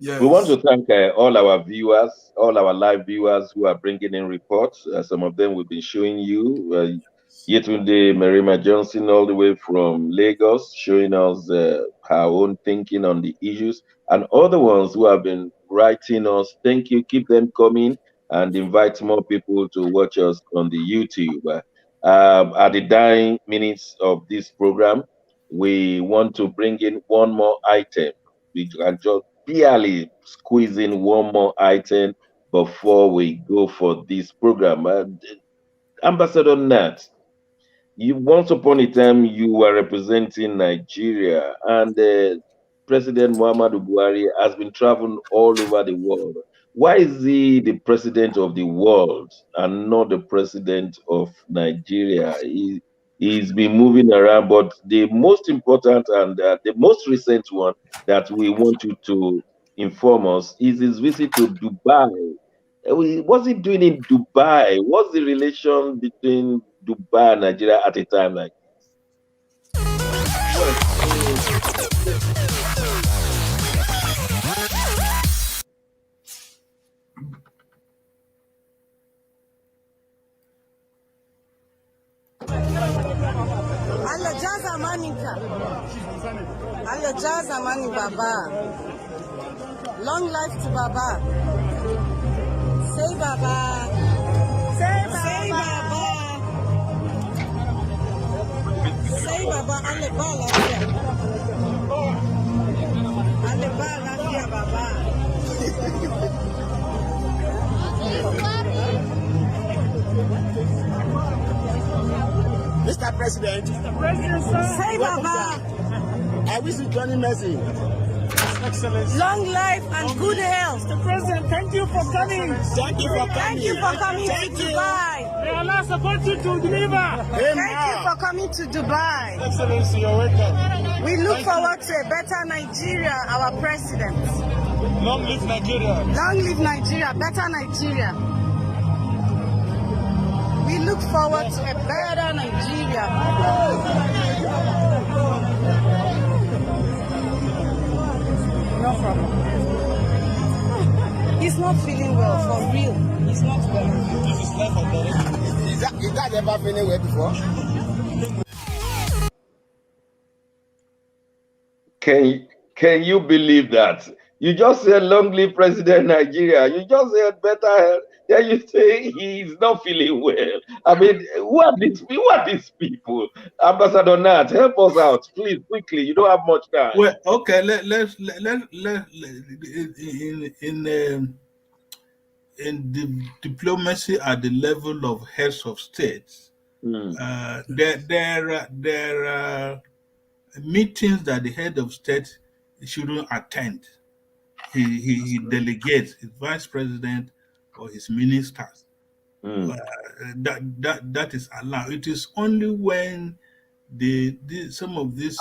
Yes. We want to thank all our viewers, all our live viewers who are bringing in reports. Some of them we've been showing you. Yetunde Merima Johnson, all the way from Lagos, showing us her own thinking on the issues, and other ones who have been writing us. Thank you. Keep them coming, and invite more people to watch us on the YouTube. At the dying minutes of this program, we want to bring in one more item. We can just barely squeeze in one more item before we go for this program. Ambassador Nat, once upon a time you were representing Nigeria, and President Muhammadu Buhari has been traveling all over the world. Why is he the president of the world and not the president of Nigeria? He's been moving around, but the most important and the most recent one that we want you to inform us is his visit to Dubai. What's he doing in Dubai? What's the relation between Dubai and Nigeria at a time like this? Jaza Mani Baba. Long life to Baba. Say Baba. Say Baba. Say Baba. Ale ba lafiya. Ale ba lafiya Baba. Mr. President. Say Baba. I wish you journey mercy. Long life and good health. Mr. President, thank you for coming. Thank you for coming to Dubai. May Allah support you to deliver. Thank you for coming to Dubai. Excellency, you're welcome. We look forward to a better Nigeria, our president. Long live Nigeria. Long live Nigeria, better Nigeria. We look forward to a better Nigeria. No problem. He's not feeling well, for real. He's not well. This is life and direct. Is that ever feeling well before? Can you believe that? You just said long live President Nigeria. You just said better health. Then you say he's not feeling well. I mean, who are these people? Ambassador Nat, help us out, please, quickly. You don't have much time. Well, okay, let's in the diplomacy at the level of heads of states, there are meetings that the head of state shouldn't attend. He delegates his vice president or his ministers. That is allowed. It is only when some of these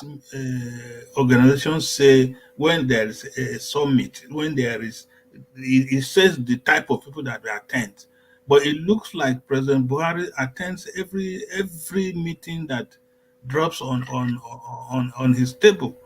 organizations say when there is a summit, when there is, it says the type of people that attend. But it looks like President Buhari attends every meeting that drops on his table.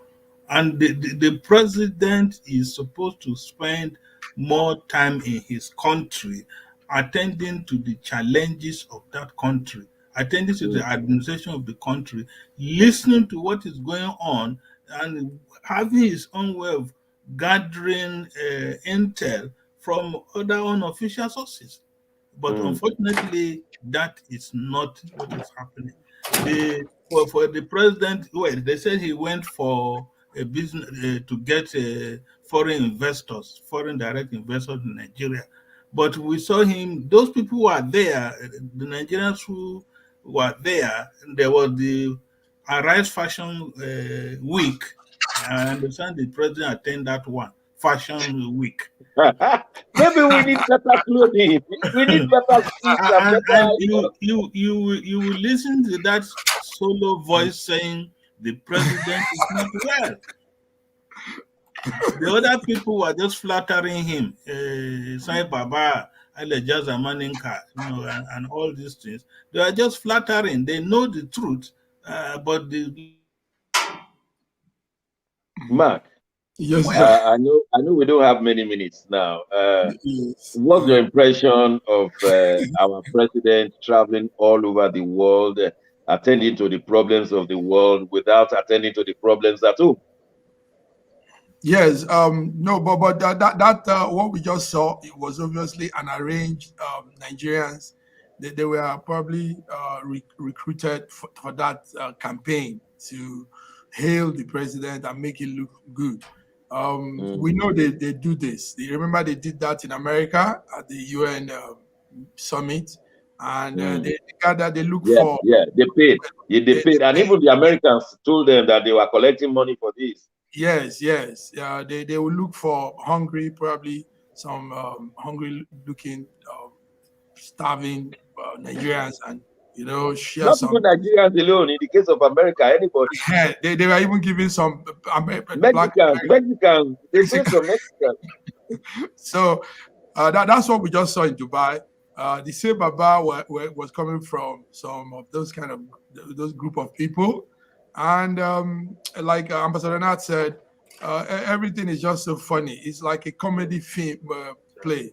And the president is supposed to spend more time in his country, attending to the challenges of that country, attending to the administration of the country, listening to what is going on, and having his own way of gathering intel from other unofficial sources. But unfortunately, that is not what is happening. For the president, well, they said he went for a business to get foreign direct investors in Nigeria. But we saw him, those people who are there, the Nigerians who were there, there was the Arise Fashion Week. I understand the president attended that one, Fashion Week. Maybe we need better clothing. We need better seats and better. You will listen to that solo voice saying the president is not well. The other people were just flattering him, saying Baba, Alejazamaninka, and all these things. They are just flattering. They know the truth, but the Mark. Yes, I know we don't have many minutes now. What's your impression of our president traveling all over the world, attending to the problems of the world without attending to the problems at home? Yes, no, but that what we just saw, it was obviously an arranged Nigerians. They were probably recruited for that campaign to hail the president and make it look good. We know they do this. You remember they did that in America at the UN summit, and they gathered. They look for they paid. They paid, and even the Americans told them that they were collecting money for this. Yes. They will look for hungry, probably some hungry-looking, starving Nigerians, and share not some. Not even Nigerians alone. In the case of America, anybody. Yeah, they were even giving some Mexicans. They paid some Mexicans. So that's what we just saw in Dubai. The same Baba was coming from some of those group of people. And like Ambassador Nat said, everything is just so funny. It's like a comedy film play.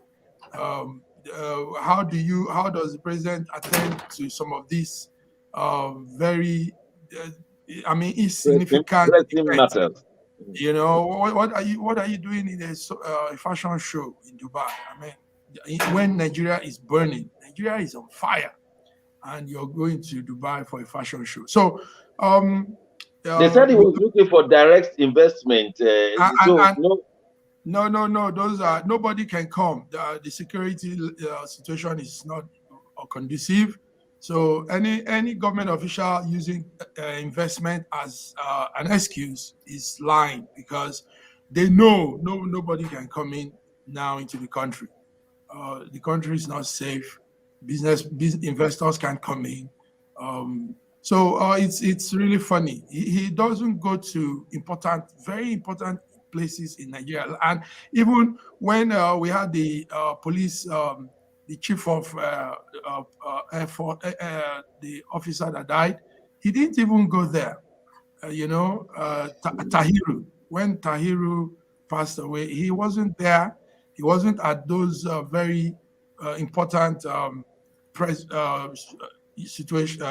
How does the president attend to some of these very, insignificant matters? What are you doing in a fashion show in Dubai? When Nigeria is burning, Nigeria is on fire, and you're going to Dubai for a fashion show. So they said he was looking for direct investment. No. Those are nobody can come. The security situation is not conducive. So any government official using investment as an excuse is lying, because they know nobody can come in now into the country. The country is not safe. Business investors can't come in. So it's really funny. He doesn't go to very important places in Nigeria. And even when we had the police, the chief of Air Force, the officer that died, he didn't even go there. Tahiru, when Tahiru passed away, he wasn't there. He wasn't at those very important situation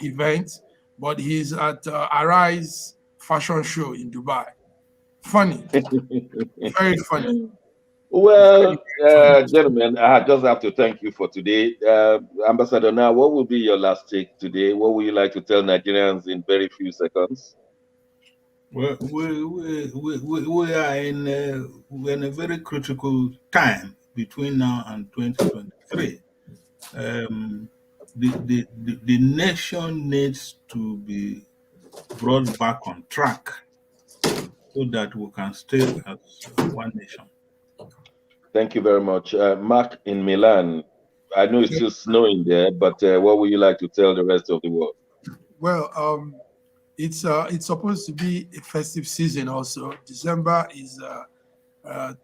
events, but he's at Arise fashion show in Dubai. Funny, very funny. Well, gentlemen, I just have to thank you for today. Ambassador, now, what will be your last take today? What would you like to tell Nigerians in very few seconds? Well, we are we're in a very critical time between now and 2023. The nation needs to be brought back on track so that we can stay as one nation. Thank you very much. Mark in Milan, I know it's still snowing there, but what would you like to tell the rest of the world? Well, it's supposed to be a festive season also. December is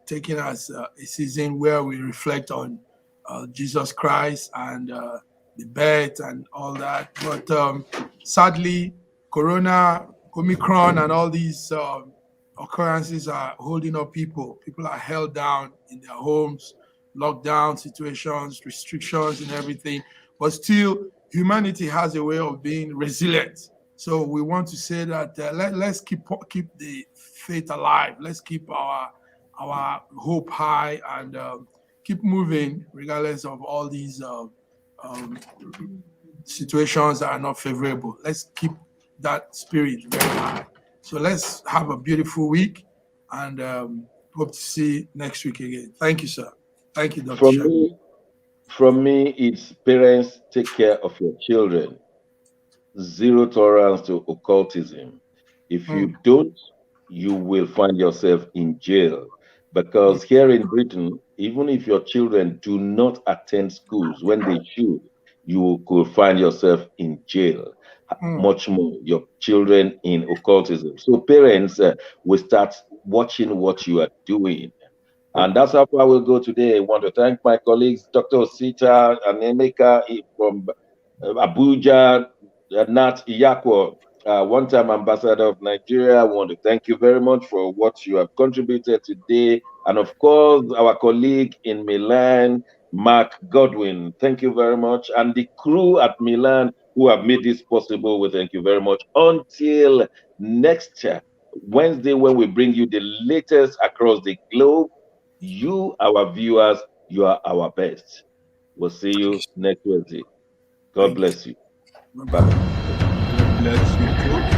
taken as a season where we reflect on Jesus Christ and the birth and all that. But sadly, Corona, Omicron, and all these occurrences are holding up people. People are held down in their homes, lockdown situations, restrictions, and everything. But still, humanity has a way of being resilient. So we want to say that let's keep the faith alive. Let's keep our hope high and keep moving regardless of all these situations that are not favorable. Let's keep that spirit very high. So let's have a beautiful week and hope to see you next week again. Thank you, sir. Thank you, Dr. Shagun. From me, it's parents, take care of your children. Zero tolerance to occultism. If you don't, you will find yourself in jail. Because here in Britain, even if your children do not attend schools when they should, you could find yourself in jail. Much more, your children in occultism. So parents will start watching what you are doing. And that's how far we'll go today. I want to thank my colleagues, Dr. Osita and Emeka from Abuja, Nat Iyakwo, one-time ambassador of Nigeria. I want to thank you very much for what you have contributed today. And of course, our colleague in Milan, Mark Godwin. Thank you very much. And the crew at Milan who have made this possible, we thank you very much. Until next Wednesday, when we bring you the latest across the globe, you, our viewers, you are our best. We'll see you next Wednesday. God bless you. Bye-bye. God bless you too.